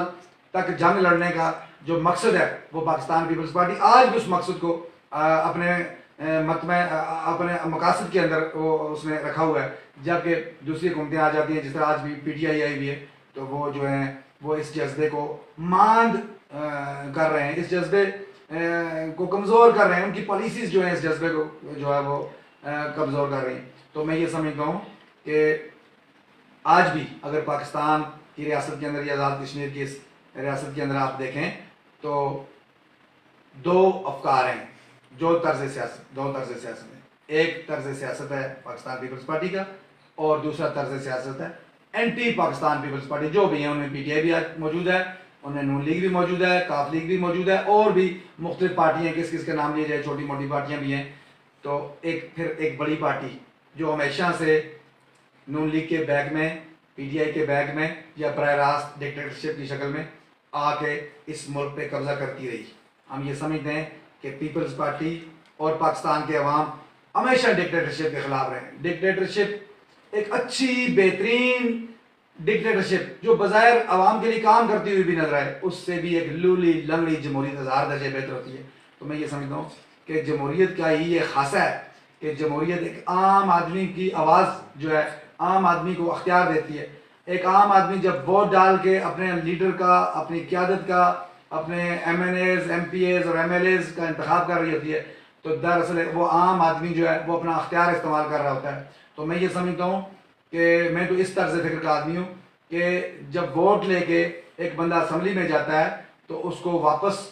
تک جنگ لڑنے کا جو مقصد ہے وہ پاکستان پیپلز پارٹی آج بھی اس مقصد کو اپنے اپنے مقاصد کے اندر وہ اس نے رکھا ہوا ہے، جبکہ دوسری حکومتیں آ جاتی ہیں جس طرح آج بھی پی ٹی آئی آئی بھی ہے، تو وہ جو ہیں وہ اس جذبے کو ماند کر رہے ہیں، اس جذبے کو کمزور کر رہے ہیں، ان کی پالیسیز جو ہیں اس جذبے کو جو ہے وہ کمزور کر رہی ہیں۔ تو میں یہ سمجھتا ہوں کہ آج بھی اگر پاکستان کی ریاست کے اندر یا آزاد کشمیر کی اس ریاست کے اندر آپ دیکھیں تو دو افکار ہیں، دو طرز سیاست ہیں۔ ایک طرز سیاست ہے پاکستان پیپلز پارٹی کا، اور دوسرا طرز سیاست ہے اینٹی پاکستان پیپلز پارٹی، جو بھی ہیں ان میں پی ٹی آئی بھی موجود ہے، ان میں نون لیگ بھی موجود ہے، کاف لیگ بھی موجود ہے، اور بھی مختلف پارٹیاں کس کے نام لیے جائے، چھوٹی موٹی پارٹیاں بھی ہیں۔ تو پھر ایک بڑی پارٹی جو ہمیشہ سے نون لیگ کے بیک میں، پی ٹی آئی کے بیک میں، یا براہ راست ڈکٹیٹرشپ کی شکل میں آ کے اس ملک پہ قبضہ کرتی رہی۔ ہم یہ سمجھتے ہیں کہ پیپلز پارٹی اور پاکستان کے عوام ہمیشہ ڈکٹیٹرشپ کے خلاف رہے ہیں۔ ڈکٹیٹرشپ ایک اچھی بہترین ڈکٹیٹرشپ جو بظاہر عوام کے لیے کام کرتی ہوئی بھی نظر آئے، اس سے بھی ایک لولی لنگڑی جمہوریت 1000 درجے بہتر ہوتی ہے۔ تو میں یہ سمجھتا ہوں کہ جمہوریت کا ہی یہ خاصہ ہے کہ جمہوریت ایک عام آدمی کی آواز جو ہے عام آدمی کو اختیار دیتی ہے۔ ایک عام آدمی جب ووٹ ڈال کے اپنے لیڈر کا، اپنی قیادت کا، اپنے MNAs, MPAs اور ایم ایل ایز کا انتخاب کر رہی ہوتی ہے، تو دراصل وہ عام آدمی جو ہے وہ اپنا اختیار استعمال کر رہا ہوتا ہے۔ تو میں یہ سمجھتا ہوں کہ میں تو اس طرز فکر کا آدمی ہوں کہ جب ووٹ لے کے ایک بندہ اسمبلی میں جاتا ہے تو اس کو واپس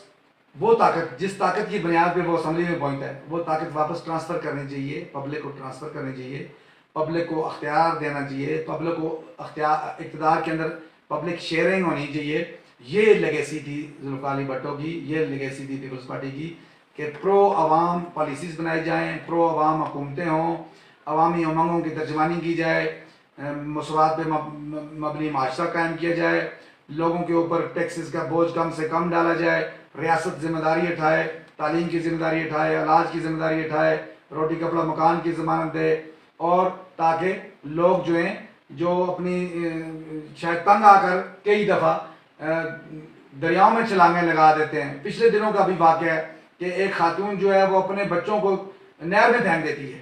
وہ طاقت جس طاقت کی بنیاد پہ وہ اسمبلی میں پہنچتا ہے وہ طاقت واپس ٹرانسفر کرنی چاہیے، پبلک کو ٹرانسفر کرنی چاہیے، پبلک کو اختیار دینا چاہیے، پبلک کو اقتدار کے اندر پبلک شیئرنگ ہونی چاہیے. یہ لیگیسی تھی ذوالفقار علی بھٹو کی، یہ لیگیسی تھی پیپلز پارٹی کی کہ پرو عوام پالیسیز بنائی جائیں، پرو عوام حکومتیں ہوں، عوامی امنگوں کی ترجمانی کی جائے، مساوات پہ مبنی معاشرہ قائم کیا جائے، لوگوں کے اوپر ٹیکسز کا بوجھ کم سے کم ڈالا جائے، ریاست ذمہ داری اٹھائے، تعلیم کی ذمہ داری اٹھائے، علاج کی ذمہ داری اٹھائے، روٹی کپڑا مکان کی ضمانت دے، اور تاکہ لوگ جو ہیں جو اپنی شاید تنگ آ کر کئی دفعہ دریاؤں میں چھلانگیں لگا دیتے ہیں. پچھلے دنوں کا بھی واقعہ ہے کہ ایک خاتون جو ہے وہ اپنے بچوں کو نہر میں پھینک دیتی ہے.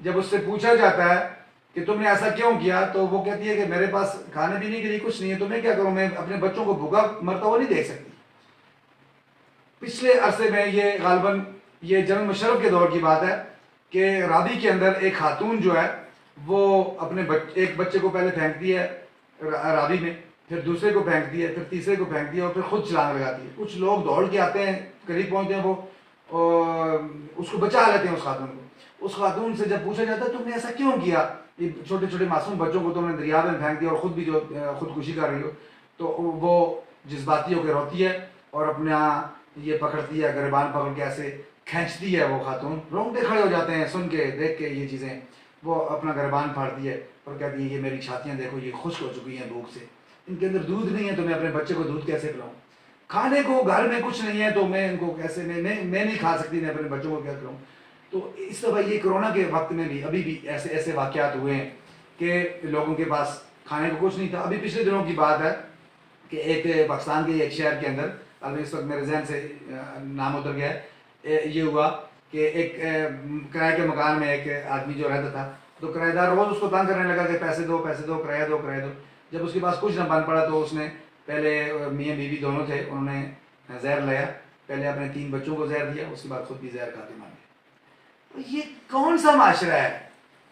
جب اس سے پوچھا جاتا ہے کہ تم نے ایسا کیوں کیا تو وہ کہتی ہے کہ میرے پاس کھانے پینے کے لیے کچھ نہیں ہے تو میں کیا کروں، میں اپنے بچوں کو بھوکا مرتا ہوا نہیں دیکھ سکتی. پچھلے عرصے میں یہ غالباً یہ جنرل مشرف کے دور کی بات ہے کہ رابی کے اندر ایک خاتون جو ہے وہ اپنے ایک بچے کو پہلے پھینکتی ہے رابی میں، پھر دوسرے کو پھینکتی ہے، پھر تیسرے کو پھینکتی ہے اور پھر خود چھلانگ لگاتی ہے. کچھ لوگ دوڑ کے آتے ہیں، قریب پہنچتے ہیں، وہ اس کو بچا لیتے ہیں اس خاتون کو. اس خاتون سے جب پوچھا جاتا ہے تم نے ایسا کیوں کیا، یہ چھوٹے چھوٹے معصوم بچوں کو تم نے دریا میں پھینک دیا اور خود بھی جو خودکشی کر رہی ہو، تو وہ جذباتی ہو کے روتی ہے اور اپنا یہ پکڑتی ہے گریبان پکڑ کے ایسے کھینچتی ہے. وہ خاتون رونگٹے کھڑے ہو جاتے ہیں سن کے دیکھ کے یہ چیزیں. وہ اپنا گریبان پھاڑتی ہے اور کہتی ہے یہ میری چھاتیاں دیکھو یہ خشک ہو چکی ہیں بھوک سے، ان کے اندر دودھ نہیں ہے تو میں اپنے بچے کو دودھ کیسے پلاؤں، کھانے کو گھر میں کچھ نہیں ہے تو میں ان کو کیسے میں نہیں کھا سکتی، میں اپنے بچوں کو کیا کھلاؤں. تو اس دفعہ یہ کرونا کے وقت میں بھی ابھی بھی ایسے واقعات ہوئے ہیں کہ لوگوں کے پاس کھانے کو کچھ نہیں تھا. ابھی پچھلے دنوں کی بات ہے کہ ایک پاکستان کے ایک شہر کے اندر، ابھی اس وقت میرے ذہن سے نام اتر گیا ہے، یہ ہوا کہ ایک کرائے کے مکان میں ایک آدمی جو رہتا تھا تو کرایہ دار روز اس کو تنگ کرنے لگا کہ پیسے دو پیسے دو، کرایہ دو کرایہ دو. جب اس کے پاس کچھ نہ بن پڑا تو اس نے پہلے میاں بیوی دونوں تھے، انہوں نے زہر لیا، پہلے اپنے 3 بچوں کو زہر دیا، اس کے بعد خود بھی زہر کھاتے مار گئے. یہ کون سا معاشرہ ہے؟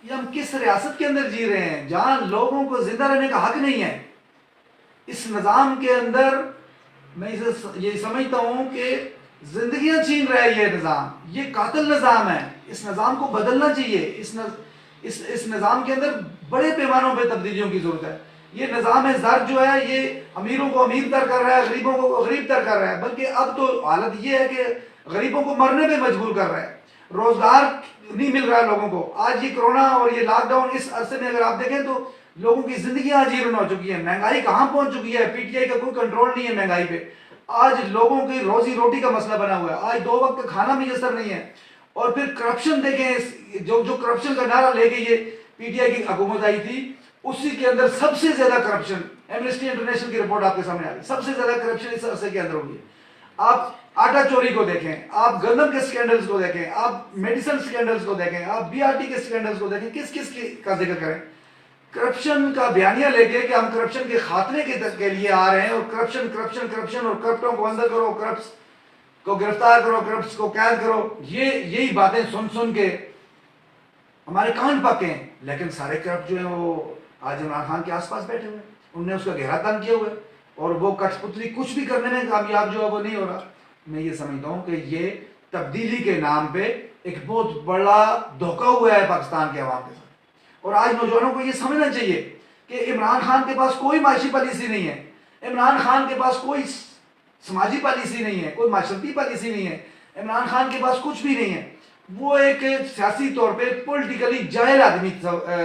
یہ ہم کس ریاست کے اندر جی رہے ہیں جہاں لوگوں کو زندہ رہنے کا حق نہیں ہے؟ اس نظام کے اندر میں یہ سمجھتا ہوں کہ زندگیاں چھین رہا ہے یہ نظام، یہ قاتل نظام ہے. اس نظام کو بدلنا چاہیے. اس نظام کے اندر بڑے پیمانوں پہ تبدیلیوں کی ضرورت ہے. یہ نظام زر جو ہے یہ امیروں کو امیر تر کر رہا ہے، غریبوں کو غریب تر کر رہا ہے، بلکہ اب تو حالت یہ ہے کہ غریبوں کو مرنے پہ مجبور کر رہا ہے. روزگار نہیں مل رہا ہے لوگوں کو. آج یہ کرونا اور یہ لاک ڈاؤن اس عرصے میں اگر آپ دیکھیں تو لوگوں کی زندگیاں اجیرن ہو چکی ہیں. مہنگائی کہاں پہنچ چکی ہے، پی ٹی آئی کا کوئی کنٹرول نہیں ہے مہنگائی پہ. آج لوگوں کی روزی روٹی کا مسئلہ بنا ہوا ہے، آج 2 وقت کا کھانا میسر نہیں ہے. اور پھر کرپشن دیکھیں، جو کرپشن کا نعرہ لے کے یہ پی ٹی آئی کی حکومت آئی تھی اسی کے اندر سب سے زیادہ کرپشن، ایمنسٹی انٹرنیشنل کی رپورٹ آپ کے سامنے آ رہی ہے، سب سے زیادہ کرپشن اس عرصے کے اندر ہوئی ہے. آپ آٹا چوری کو دیکھیں، آپ گندم کے سکینڈلز کو دیکھیں، آپ میڈیسن سکینڈلز کو دیکھیں، آپ بی آر ٹی کے سکینڈلز کو دیکھیں، کس کا ذکر کریں. کرپشن کا بیانیہ لے کے کہ ہم کرپشن کے خاتمے کے لیے آ رہے ہیں، اور کرپشن اور کرپٹوں کو اندر کرو، کرپٹس کو گرفتار کرو، کرپٹس کو قید کرو. یہی باتیں سن کے ہمارے کان پکے ہیں. لیکن سارے کرپٹ جو ہیں وہ آج عمران خان کے آس پاس بیٹھے ہوئے ہیں، انہوں نے اس کا گہرا تنگ کیا ہوا ہے، اور وہ کٹھ پتلی کچھ بھی کرنے میں کامیاب جو ہے وہ نہیں ہو رہا. میں یہ سمجھتا ہوں کہ یہ تبدیلی کے نام پہ ایک بہت بڑا دھوکہ ہوا ہے پاکستان کے عوام کے ساتھ. اور آج نوجوانوں کو یہ سمجھنا چاہیے کہ عمران خان کے پاس کوئی معاشی پالیسی نہیں ہے، عمران خان کے پاس کوئی سماجی پالیسی نہیں ہے، کوئی معاشرتی پالیسی نہیں ہے، عمران خان کے پاس کچھ بھی نہیں ہے. وہ ایک سیاسی طور پہ پولیٹیکلی جاہل آدمی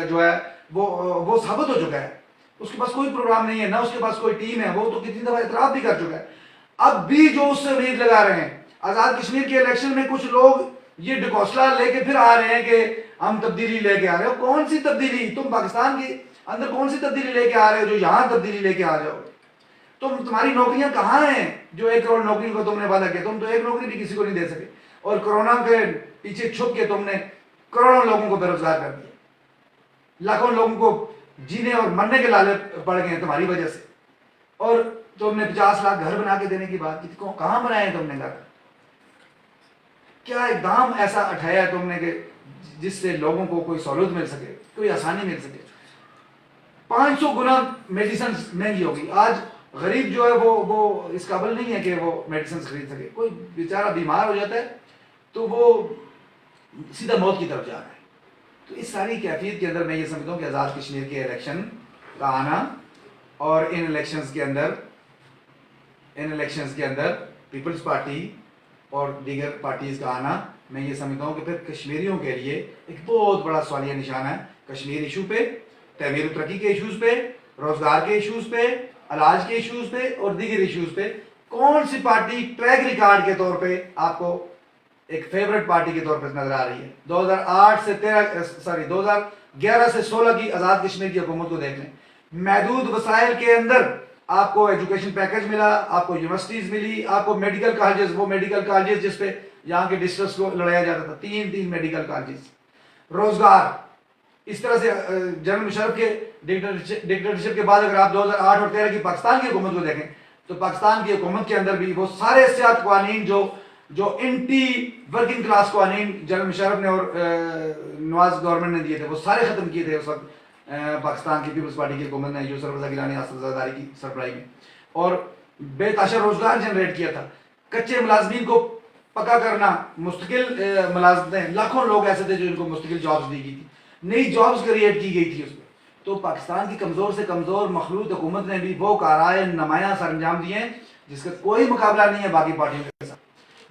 جو ہے وہ ثابت ہو چکا ہے. اس کے پاس کوئی پروگرام نہیں ہے، نہ اس کے پاس کوئی ٹیم ہے. وہ تو کتنی دفعہ اعتراف بھی کر چکا ہے. اب بھی جو اس سے امید لگا رہے ہیں، آزاد کشمیر کے الیکشن میں کچھ لوگ یہ ڈکوسلہ لے کے پھر آ رہے ہیں کہ ہم تبدیلی لے کے آ رہے ہو. کون سی تبدیلی؟ تم پاکستان کے اندر کون سی تبدیلی لے کے آ رہے ہو جو یہاں تبدیلی لے کے آ جاؤ؟ تمہاری نوکریاں کہاں ہیں جو 1 کروڑ نوکری کو تم نے وعدہ کیا؟ تم تو 1 نوکری بھی کسی کو نہیں دے سکے، اور کرونا کے پیچھے چھپ کے تم نے کروڑوں لوگوں کو بے روزگار کر دیا. لاکھوں لوگوں کو جینے اور مرنے کے لالے پڑ گئے ہیں تمہاری وجہ سے. اور تم نے 50 لاکھ گھر بنا کے دینے کی بات کی، کہاں بنائے ہیں تم نے گھر؟ کیا اقدام ایسا اٹھایا ہے تم نے کہ جس سے لوگوں کو کوئی سہولت مل سکے، کوئی آسانی مل سکے؟ 500 گنا میڈیسن مہنگی ہوگی. آج غریب جو ہے وہ اس قابل نہیں ہے کہ وہ میڈیسنز خرید سکے. کوئی بیچارہ بیمار ہو جاتا ہے تو وہ سیدھا موت کی طرف جا رہا ہے. تو اس ساری کیفیت کے اندر میں یہ سمجھتا ہوں کہ آزاد کشمیر کے الیکشن کا آنا اور ان الیکشنز کے اندر پیپلز پارٹی اور دیگر پارٹیز کا آنا، میں یہ سمجھتا ہوں کہ پھر کشمیریوں کے لیے ایک بہت بڑا سوالیہ نشان ہے. کشمیر ایشو پہ، تعمیر و ترقی کے ایشوز پہ، روزگار کے ایشوز پہ، علاج کے ایشوز پہ اور دیگر ایشوز پہ کون سی پارٹی ٹریک ریکارڈ کے طور پہ آپ کو ایک فیورٹ پارٹی کے طور پر نظر آ رہی ہے؟ 2011 سے 16 کی آزاد کشمیر کی حکومت کو دیکھ لیں. محدود وسائل کے اندر آپ کو ایجوکیشن پیکج ملا، آپ کو یونیورسٹیز ملی، آپ کو میڈیکل کالجز، وہ میڈیکل کالجز جس پہ یہاں کے ڈسٹرکٹس کو لڑایا جاتا تھا، 3 میڈیکل کالجز. روزگار اس طرح سے جنرل مشرف کے ڈکٹیٹرشپ کے بعد اگر آپ 2008 اور 13 کی پاکستان کی حکومت کو دیکھیں تو پاکستان کی حکومت کے اندر بھی وہ سارے سیاست قوانین جو انٹی ورکنگ کلاس قوانین جنرل مشرف نے اور نواز گورنمنٹ نے دیے تھے وہ سارے ختم کیے تھے اس وقت پاکستان کی پیپلز پارٹی کی حکومت نے یوسف رضا گیلانی آصف زرداری کی سربراہی میں، اور بے تحاشا روزگار جنریٹ کیا تھا. کچے ملازمین کو پکا کرنا، مستقل ملازمتیں، لاکھوں لوگ ایسے تھے جو ان کو مستقل جابز دی گئی تھی، نئی جابز کریٹ کی گئی تھی اس میں. تو پاکستان کی کمزور سے کمزور مخلوط حکومت نے بھی وہ کارائے نمایاں سر انجام دیے ہیں جس کا کوئی مقابلہ نہیں ہے باقی پارٹیوں کے ساتھ.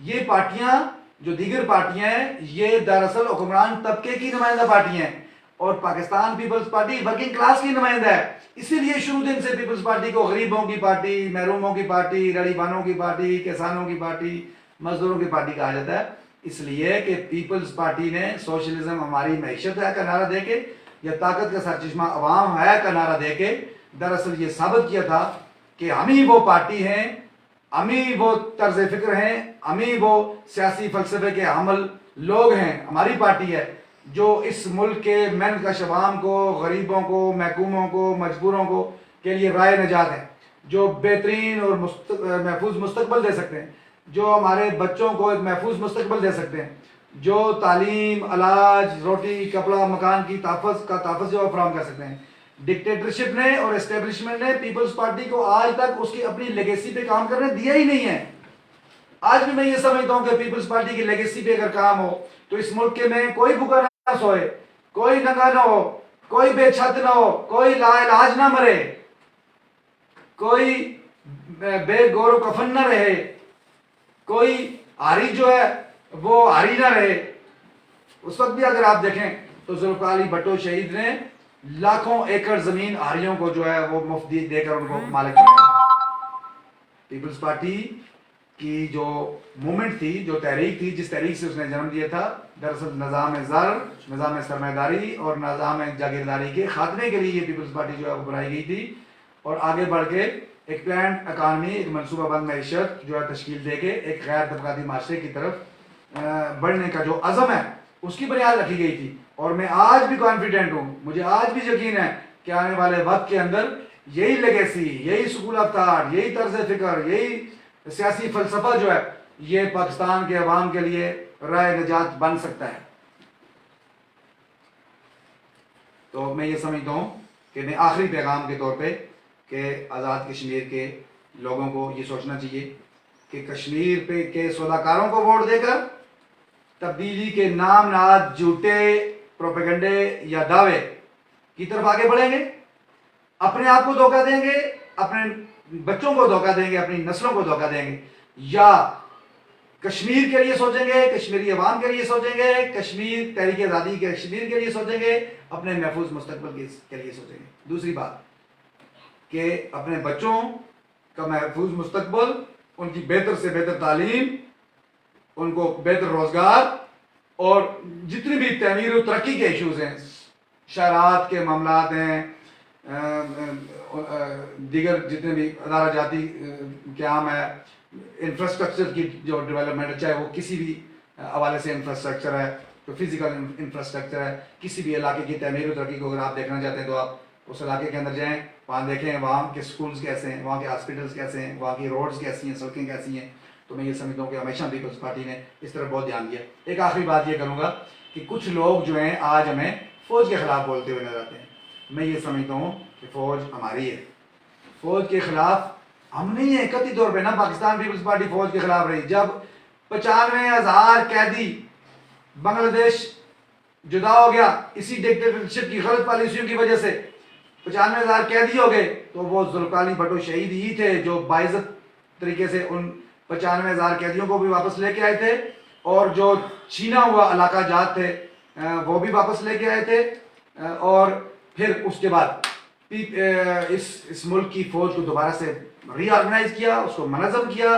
یہ پارٹیاں جو دیگر پارٹیاں ہیں یہ دراصل حکمران طبقے کی نمائندہ پارٹیاں ہیں اور Pakistan Peoples Party working class کی نمائندہ ہے. اسی لیے شروع دن سے پیپلز پارٹی کو غریبوں کی پارٹی، محروموں کی پارٹی، ریڑھی کی پارٹی، کسانوں کی پارٹی، مزدوروں کی پارٹی کہا جاتا ہے. اس لیے کہ پیپلز پارٹی نے سوشلزم ہماری معیشت ہے کا نعرہ دے کے یا طاقت کا سرچشمہ عوام ہے کا نعرہ دے کے دراصل یہ ثابت کیا تھا کہ ہم ہی وہ پارٹی ہیں، ہم ہی وہ طرز فکر ہیں، ہم ہی وہ سیاسی فلسفے کے حامل لوگ ہیں، ہماری پارٹی ہے جو اس ملک کے منکش عوام کو، غریبوں کو، محکوموں کو، مجبوروں کو کے لیے رائے نجات ہے، جو بہترین اور محفوظ مستقبل دے سکتے ہیں، جو ہمارے بچوں کو ایک محفوظ مستقبل دے سکتے ہیں، جو تعلیم، علاج، روٹی، کپڑا، مکان کی تحفظ جو فراہم کر سکتے ہیں. ڈکٹیٹرشپ نے اور اسٹیبلشمنٹ نے پیپلز پارٹی کو آج تک اس کی اپنی لیگیسی پہ کام کرنے دیا ہی نہیں ہے. آج بھی میں یہ سمجھتا ہوں کہ پیپلز پارٹی کی لیگیسی پہ اگر کام ہو تو اس ملک کے میں کوئی بھوکا نہ سوئے، کوئی ننگا نہ ہو، کوئی بے چھت نہ ہو، کوئی لا علاج نہ مرے، کوئی بے گور و کفن نہ رہے، کوئی آری جو ہے وہ آری نہ رہے. اس وقت بھی اگر آپ دیکھیں تو ذوالفقار علی بھٹو شہید نے لاکھوں ایکڑ زمین آریوں کو جو ہے وہ مفت دے کر ان کو مالک بنایا. پیپلز پارٹی کی جو مومنٹ تھی، جو تحریک تھی، جس تحریک سے اس نے جنم دیا تھا، دراصل نظام زر، نظام سرمایہ داری اور نظام جاگیرداری کے خاتمے کے لیے یہ پیپلز پارٹی جو ہے وہ بنائی گئی تھی اور آگے بڑھ کے ایک پلانڈ اکانومی، ایک منصوبہ بند معیشت جو ہے تشکیل دے کے ایک غیر طبقاتی معاشرے کی طرف بڑھنے کا جو عزم ہے اس کی بنیاد رکھی گئی تھی. اور میں آج بھی کانفیڈنٹ ہوں، مجھے آج بھی یقین ہے کہ آنے والے وقت کے اندر یہی لیگیسی، یہی سکول آف تھاٹ، یہی طرز فکر، یہی سیاسی فلسفہ جو ہے یہ پاکستان کے عوام کے لیے رائے نجات بن سکتا ہے. تو میں یہ سمجھتا ہوں کہ میں آخری پیغام کے طور پہ کہ آزاد کشمیر کے لوگوں کو یہ سوچنا چاہیے کہ کشمیر پہ کے سوداکاروں کو ووٹ دے کر تبدیلی کے نام نہاد جھوٹے پروپیگنڈے یا دعوے کی طرف آگے بڑھیں گے، اپنے آپ کو دھوکہ دیں گے، اپنے بچوں کو دھوکہ دیں گے، اپنی نسلوں کو دھوکہ دیں گے، یا کشمیر کے لیے سوچیں گے، کشمیری عوام کے لیے سوچیں گے، کشمیر تحریک آزادی کے کشمیر کے لیے سوچیں گے، اپنے محفوظ مستقبل کے لیے سوچیں گے. دوسری بات کہ اپنے بچوں کا محفوظ مستقبل، ان کی بہتر سے بہتر تعلیم، ان کو بہتر روزگار اور جتنی بھی تعمیر و ترقی کے ایشوز ہیں، شہرات کے معاملات ہیں، دیگر جتنے بھی ادارہ جاتی قیام ہے، انفراسٹرکچر کی جو ڈیولپمنٹ، چاہے وہ کسی بھی حوالے سے انفراسٹرکچر ہے، تو فزیکل انفراسٹرکچر ہے، کسی بھی علاقے کی تعمیر و ترقی کو اگر آپ دیکھنا چاہتے ہیں تو آپ اس علاقے کے اندر جائیں، وہاں دیکھیں وہاں کے سکولز کیسے ہیں، وہاں کے ہاسپٹلس کیسے ہیں، وہاں کی روڈز کیسی ہیں، سڑکیں کیسی ہیں. تو میں یہ سمجھتا ہوں کہ ہمیشہ پیپلز پارٹی نے اس طرف بہت دھیان دیا. ایک آخری بات یہ کروں گا کہ کچھ لوگ جو ہیں آج ہمیں فوج کے خلاف بولتے ہوئے نظر آتے ہیں. میں یہ سمجھتا ہوں کہ فوج ہماری ہے، فوج کے خلاف ہم نہیں ہیں قطعی طور پہ نہ پاکستان پیپلز پارٹی فوج کے خلاف رہی. جب 95,000 قیدی بنگلہ دیش جدا ہو گیا اسی ڈکٹیٹرشپ کی غلط پالیسیوں کی وجہ سے, 95,000 قیدی ہو گئے, تو وہ ذوالفقار علی بھٹو شہید ہی تھے جو باعزت طریقے سے ان 95,000 قیدیوں کو بھی واپس لے کے آئے تھے, اور جو چھینا ہوا علاقہ جات تھے وہ بھی واپس لے کے آئے تھے. اور پھر اس کے بعد اس ملک کی فوج کو دوبارہ سے ری آرگنائز کیا, اس کو منظم کیا,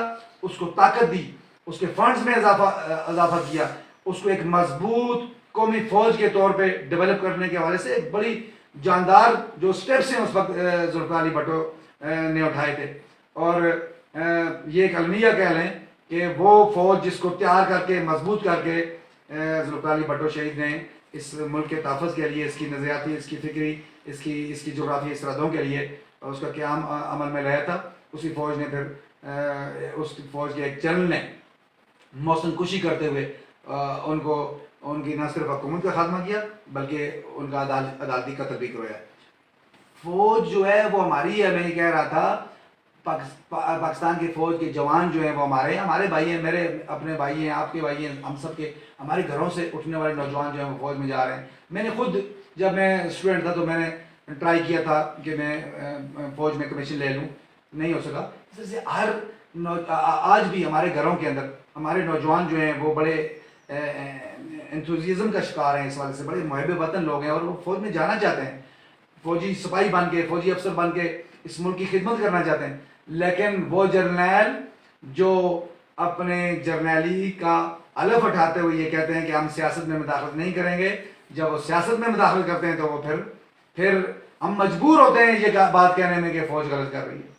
اس کو طاقت دی, اس کے فنڈز میں اضافہ کیا, اس کو ایک مضبوط قومی فوج کے طور پہ ڈیولپ کرنے کے حوالے سے ایک بڑی جاندار جو سٹیپس ہیں اس وقت ذوالفقار علی بھٹو نے اٹھائے تھے. اور یہ ایک المیہ کہہ لیں کہ وہ فوج جس کو تیار کر کے مضبوط کر کے ذوالفقار علی بھٹو شہید نے اس ملک کے تحفظ کے لیے, اس کی نظریاتی, اس کی فکری, اس کی جغرافیائی سرحدوں کے لیے اس کا قیام عمل میں لایا تھا, اسی فوج نے پھر اس فوج کے ایک جنرل نے موسم کشی کرتے ہوئے ان کی نہ صرف حکومت کا خاتمہ کیا بلکہ ان کا عدالتی قتل بھی کروایا. فوج جو ہے وہ ہماری ہے, میں یہ کہہ رہا تھا پاکستان کی فوج کے جوان جو ہیں وہ ہمارے بھائی ہیں, میرے اپنے بھائی ہیں, آپ کے بھائی ہیں, ہم سب کے, ہمارے گھروں سے اٹھنے والے نوجوان جو ہیں وہ فوج میں جا رہے ہیں. میں نے خود جب میں اسٹوڈنٹ تھا تو میں نے ٹرائی کیا تھا کہ میں فوج میں کمیشن لے لوں, نہیں ہو سکا. جیسے آج بھی ہمارے گھروں کے اندر ہمارے نوجوان جو ہیں وہ بڑے انتھوزیزم کا شکار ہیں, اس والے سے بڑے محب وطن لوگ ہیں اور وہ فوج میں جانا چاہتے ہیں, فوجی سپاہی بن کے, فوجی افسر بن کے اس ملک کی خدمت کرنا چاہتے ہیں. لیکن وہ جرنیل جو اپنے جرنیلی کا الف اٹھاتے ہوئے یہ کہتے ہیں کہ ہم سیاست میں مداخلت نہیں کریں گے, جب وہ سیاست میں مداخلت کرتے ہیں تو وہ پھر ہم مجبور ہوتے ہیں یہ بات کہنے میں کہ فوج غلط کر رہی ہے.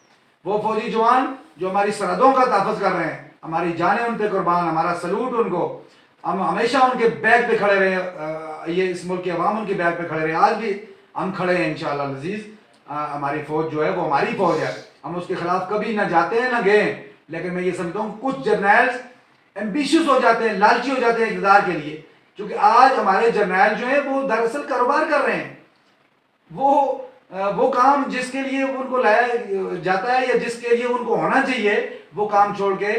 وہ فوجی جوان جو ہماری سرحدوں کا تحفظ کر رہے ہیں, ہماری جانیں ان پہ قربان, ہمارا سلوٹ ان کو, ہم ہمیشہ ان کے بیک پہ کھڑے رہے, یہ اس ملک کے عوام ان کے بیک پہ کھڑے رہے, آج بھی ہم کھڑے ہیں انشاءاللہ العزیز. ہماری فوج جو ہے وہ ہماری فوج ہے, ہم اس کے خلاف کبھی نہ جاتے ہیں نہ گئے ہیں. لیکن میں یہ سمجھتا ہوں کچھ جرنیلز ایمبیشیس ہو جاتے ہیں, لالچی ہو جاتے ہیں اقتدار کے لیے, کیونکہ آج ہمارے جرنیل جو ہیں وہ دراصل کاروبار کر رہے ہیں. وہ کام جس کے لیے ان کو لایا جاتا ہے یا جس کے لیے ان کو ہونا چاہیے وہ کام چھوڑ کے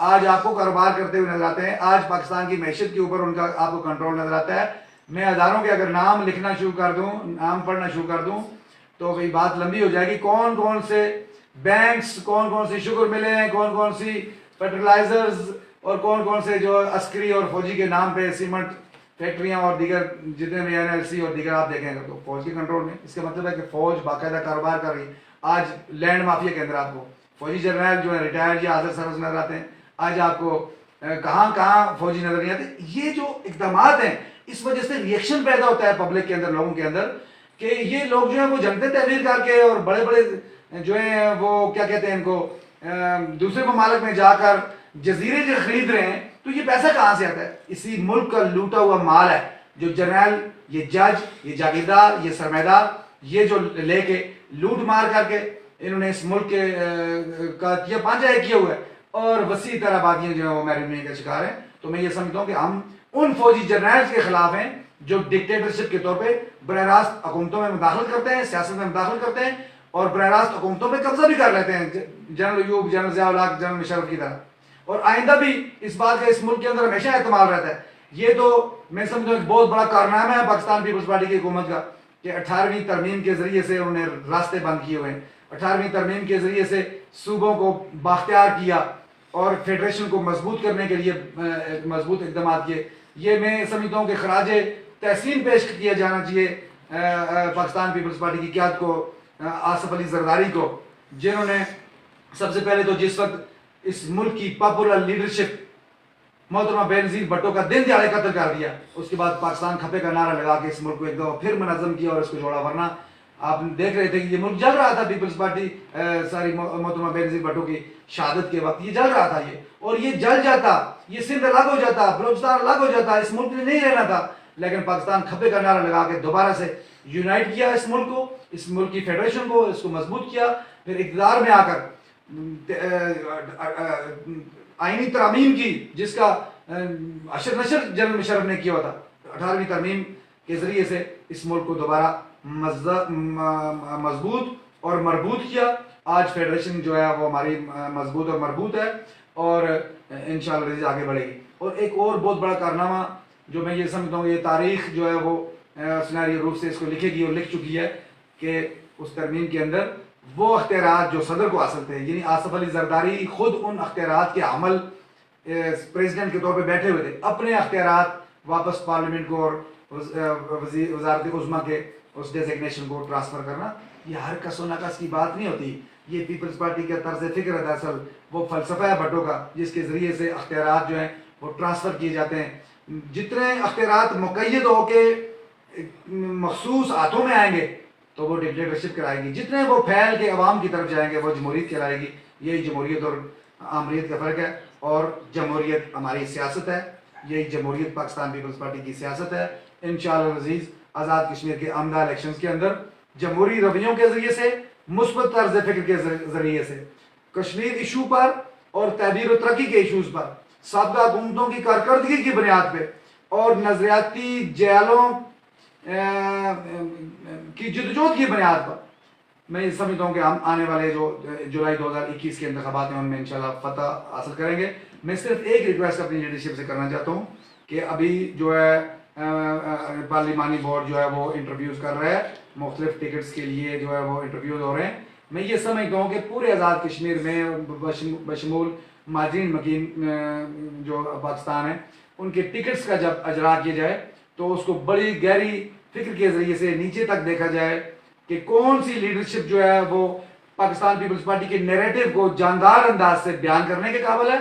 آج آپ کو کاروبار کرتے ہوئے نظر آتے ہیں. آج پاکستان کی معیشت کے اوپر ان کا آپ کو کنٹرول نظر آتا ہے. میں اداروں کے اگر نام لکھنا شروع کر دوں, نام پڑھنا شروع کر دوں تو بھئی بات لمبی ہو جائے گی. کون کون سے بینکس, کون کون سی شوگر ملیں ہیں, کون کون سی فرٹیلائزرز, اور کون کون سے جو عسکری اور فوجی کے نام پہ سیمنٹ فیکٹریاں اور دیگر جتنے بھی NLC اور دیگر آپ دیکھیں گے تو فوج کے کنٹرول میں. اس کا مطلب ہے کہ فوج باقاعدہ کاروبار کر رہی ہے. آج لینڈ مافیا کے اندر آپ کو فوجی جرنیل جو ہے ریٹائرڈ یا حاضر سروس نظر آتے ہیں. آج آپ کو کہاں فوجی نظر نہیں آتے. یہ جو اقدامات ہیں اس وجہ سے ریئیکشن پیدا ہوتا ہے پبلک کے اندر, لوگوں کے اندر, کہ یہ لوگ جو ہیں وہ جنتے تعمیر کر کے اور بڑے بڑے جو ہیں وہ کیا کہتے ہیں ان کو دوسرے ممالک میں جا کر جزیرے جو خرید رہے ہیں, تو یہ پیسہ کہاں سے آتا ہے؟ اسی ملک کا لوٹا ہوا مال ہے جو جرنیل, یہ جج, یہ جاگیردار, یہ سرمایدار, یہ جو لے کے لوٹ مار کر کے انہوں نے اس ملک کے کا پانچہ ایک کیا ہوا ہے, اور وسیع طرح آبادیاں جو ہیں وہ محرومی کا شکار ہیں. تو میں یہ سمجھتا ہوں کہ ہم ان فوجی جرنیلز کے خلاف ہیں جو ڈکٹیٹرشپ کے طور پہ براہ راست حکومتوں میں مداخلت کرتے ہیں, سیاست میں مداخلت کرتے ہیں اور براہ راست حکومتوں پہ قبضہ بھی کر لیتے ہیں, جنرل ایوب, جنرل ضیاء الحق, جنرل مشرف کی طرح. اور آئندہ بھی اس بات کا اس ملک کے اندر ہمیشہ احتمال رہتا ہے. یہ تو میں سمجھتا ہوں ایک بہت بڑا کارنامہ ہے پاکستان پیپلز پارٹی کی حکومت کا کہ 18ویں ترمیم کے ذریعے سے انہوں نے راستے بند کیے ہوئے ہیں. 18ویں ترمیم کے ذریعے سے صوبوں کو بااختیار کیا اور فیڈریشن کو مضبوط کرنے کے لیے مضبوط اقدامات کیے. یہ میں سمجھتا ہوں کہ خراج تحسین پیش کیا جانا چاہیے پاکستان پیپلز پارٹی کی قیادت کو, آصف علی زرداری کو, جنہوں نے سب سے پہلے تو جس وقت اس ملک کی پاپولر لیڈرشپ محترمہ بینظیر بھٹو کا دن دیہڑے قتل کر دیا, اس کے بعد پاکستان کھپے کا نعرہ لگا کے اس ملک کو ایک دفعہ پھر منظم کیا اور اس کو جوڑا. ورنہ آپ دیکھ رہے تھے کہ یہ ملک جل رہا تھا پیپلز پارٹی محترمہ بینظیر بھٹو کی شہادت کے وقت, یہ جل رہا تھا اور یہ جل جاتا, یہ سندھ الگ ہو جاتا, بلوچستان الگ ہو جاتا, اس ملک میں نہیں رہنا تھا. لیکن پاکستان کھپے کا نعرہ لگا کے دوبارہ سے یونائٹ کیا اس ملک کو, اس ملک کی فیڈریشن کو, اس کو مضبوط کیا. پھر اقتدار میں آ کر آئینی ترامیم کی جس کا اشر نشر جنرل مشرف نے کیا تھا, 18ویں ترمیم کے ذریعے سے اس ملک کو دوبارہ مضبوط اور مربوط کیا. آج فیڈریشن جو ہے وہ ہماری مضبوط اور مربوط ہے اور انشاءاللہ عزیز آگے بڑھے گی. اور ایک اور بہت بڑا کارنامہ جو میں یہ سمجھتا ہوں یہ تاریخ جو ہے وہ سنہری روپ سے اس کو لکھے گی اور لکھ چکی ہے کہ اس ترمیم کے اندر وہ اختیارات جو صدر کو حاصل تھے، یعنی آصف علی زرداری خود ان اختیارات کے عمل پریزیڈنٹ کے طور پہ بیٹھے ہوئے تھے، اپنے اختیارات واپس پارلیمنٹ کو اور وزارت عظمیٰ کے اس ڈیزگنیشن کو ٹرانسفر کرنا، یہ ہر کس و نقص کی بات نہیں ہوتی. یہ پیپلز پارٹی کا طرز فکر ہے دراصل، وہ فلسفہ ہے بھٹو کا جس کے ذریعے سے اختیارات جو ہیں وہ ٹرانسفر کیے جاتے ہیں. جتنے اختیارات مقید ہو کے مخصوص ہاتھوں میں آئیں گے تو وہ ڈکٹیٹرشپ کرائے گی، جتنے وہ پھیل کے عوام کی طرف جائیں گے وہ جمہوریت کہلائے گی. یہی جمہوریت اور آمریت کا فرق ہے. اور جمہوریت ہماری سیاست ہے، یہی جمہوریت پاکستان پیپلز پارٹی کی سیاست ہے. انشاءاللہ عزیز آزاد کشمیر کے آمدہ الیکشنز کے اندر جمہوری رویوں کے ذریعے سے، مثبت طرز فکر کے ذریعے سے کشمیر ایشو پر اور تعبیر و ترقی کے ایشوز پر سابقہ حکومتوں کی کارکردگی کی بنیاد پہ اور نظریاتی جیلوں کی جدوجہد کی بنیاد پر میں یہ سمجھتا ہوں کہ ہم آنے والے جو جولائی 2021 کے انتخابات ہیں ان میں انشاءاللہ فتح حاصل کریں گے. میں صرف ایک ریکویسٹ اپنی لیڈرشپ سے کرنا چاہتا ہوں کہ ابھی جو ہے پارلیمانی بورڈ جو ہے وہ انٹرویوز کر رہا ہے، مختلف ٹکٹس کے لیے جو ہے وہ انٹرویوز ہو رہے ہیں. میں یہ سمجھتا ہوں کہ پورے آزاد کشمیر میں بشمول ماجرین مکین جو پاکستان ہیں ان کے ٹکٹس کا جب اجرا کیا جائے تو اس کو بڑی گہری فکر کے ذریعے سے نیچے تک دیکھا جائے کہ کون سی لیڈرشپ جو ہے وہ پاکستان پیپلز پارٹی کے نیریٹو کو جاندار انداز سے بیان کرنے کے قابل ہے.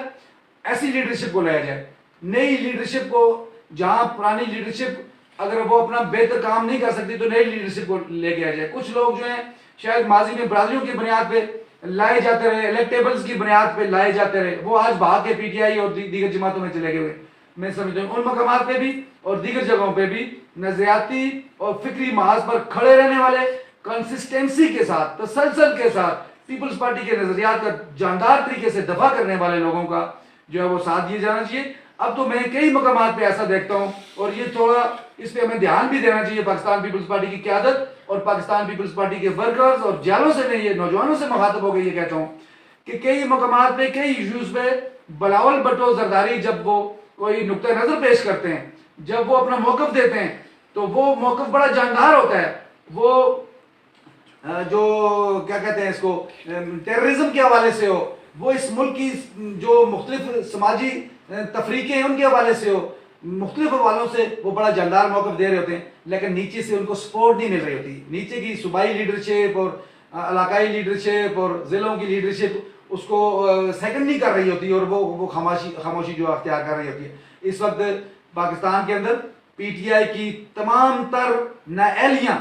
ایسی لیڈرشپ کو لایا جائے. نئی لیڈرشپ کو جہاں پرانی لیڈرشپ اگر وہ اپنا بہتر کام نہیں کر سکتی تو نئی لیڈرشپ کو لے کے آ جائے. کچھ لوگ جو ہیں شاید ماضی میں برادریوں کی بنیاد پہ لائے جاتے رہے، الیکٹیبلز کی بنیاد پہ لائے جاتے رہے، وہ آج بھاگ کے پی ٹی آئی اور دیگر جماعتوں میں چلے گئے. میں سمجھتا ہوں ان مقامات پہ بھی اور دیگر جگہوں پہ بھی نظریاتی اور فکری محاذ پر کھڑے رہنے والے، کنسسٹنسی کے ساتھ، تسلسل کے ساتھ پیپلز پارٹی کے نظریات کا جاندار طریقے سے دفاع کرنے والے لوگوں کا جو ہے وہ ساتھ دیا جانا چاہیے. اب تو میں کئی مقامات پہ ایسا دیکھتا ہوں اور یہ تھوڑا اس پہ ہمیں دھیان بھی دینا چاہیے پاکستان پیپلز پارٹی کی قیادت اور پاکستان پیپلز پارٹی کے ورکرز اور جالوں سے. میں یہ نوجوانوں سے مخاطب ہو کے یہ کہتا ہوں کہ کئی مقامات پہ کئی ایشوز پہ بلاول بھٹو زرداری جب وہ کوئی نقطہ نظر پیش کرتے ہیں، جب وہ اپنا موقف دیتے ہیں تو وہ موقف بڑا جاندار ہوتا ہے. وہ جو کیا کہتے ہیں اس کو ٹیررزم کے حوالے سے ہو، وہ اس ملک کی جو مختلف سماجی تفریقیں ہیں ان کے حوالے سے ہو، مختلف حوالوں سے وہ بڑا جاندار موقف دے رہے ہوتے ہیں، لیکن نیچے سے ان کو سپورٹ نہیں مل رہی ہوتی. نیچے کی صوبائی لیڈرشپ اور علاقائی لیڈرشپ اور ضلعوں کی لیڈرشپ اس کو سیکنڈ نہیں کر رہی ہوتی اور وہ خاموشی جو اختیار کر رہی ہوتی ہے. اس وقت پاکستان کے اندر پی ٹی آئی کی تمام تر نااہلیاں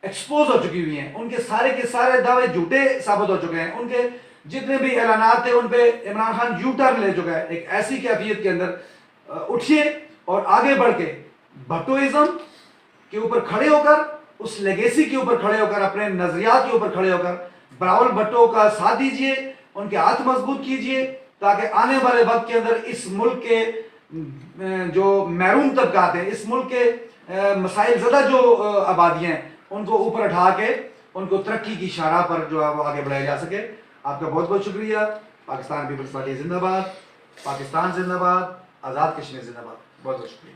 ایکسپوز ہو چکی ہوئی ہیں، ان کے سارے دعوے جھوٹے ثابت ہو چکے ہیں، ان کے جتنے بھی اعلانات تھے ان پہ عمران خان یو ٹرن لے چکا ہے. ایک ایسی کیفیت کے اندر اٹھیے اور آگے بڑھ کے بھٹوازم کے اوپر کھڑے ہو کر، اس لیگیسی کے اوپر کھڑے ہو کر، اپنے نظریات کے اوپر کھڑے ہو کر بلاول بھٹو کا ساتھ دیجئے، ان کے ہاتھ مضبوط کیجئے تاکہ آنے والے وقت کے اندر اس ملک کے جو محروم طبقات ہیں، اس ملک کے مسائل زدہ جو آبادیاں ہیں ان کو اوپر اٹھا کے ان کو ترقی کی شاہراہ پر جو ہے وہ آگے بڑھایا جا سکے. آپ کا بہت بہت شکریہ. پاکستان پیپلز پارٹی زندہ باد، پاکستان زندہ باد، آزاد کشمیر زندہ باد. بہت بہت شکریہ.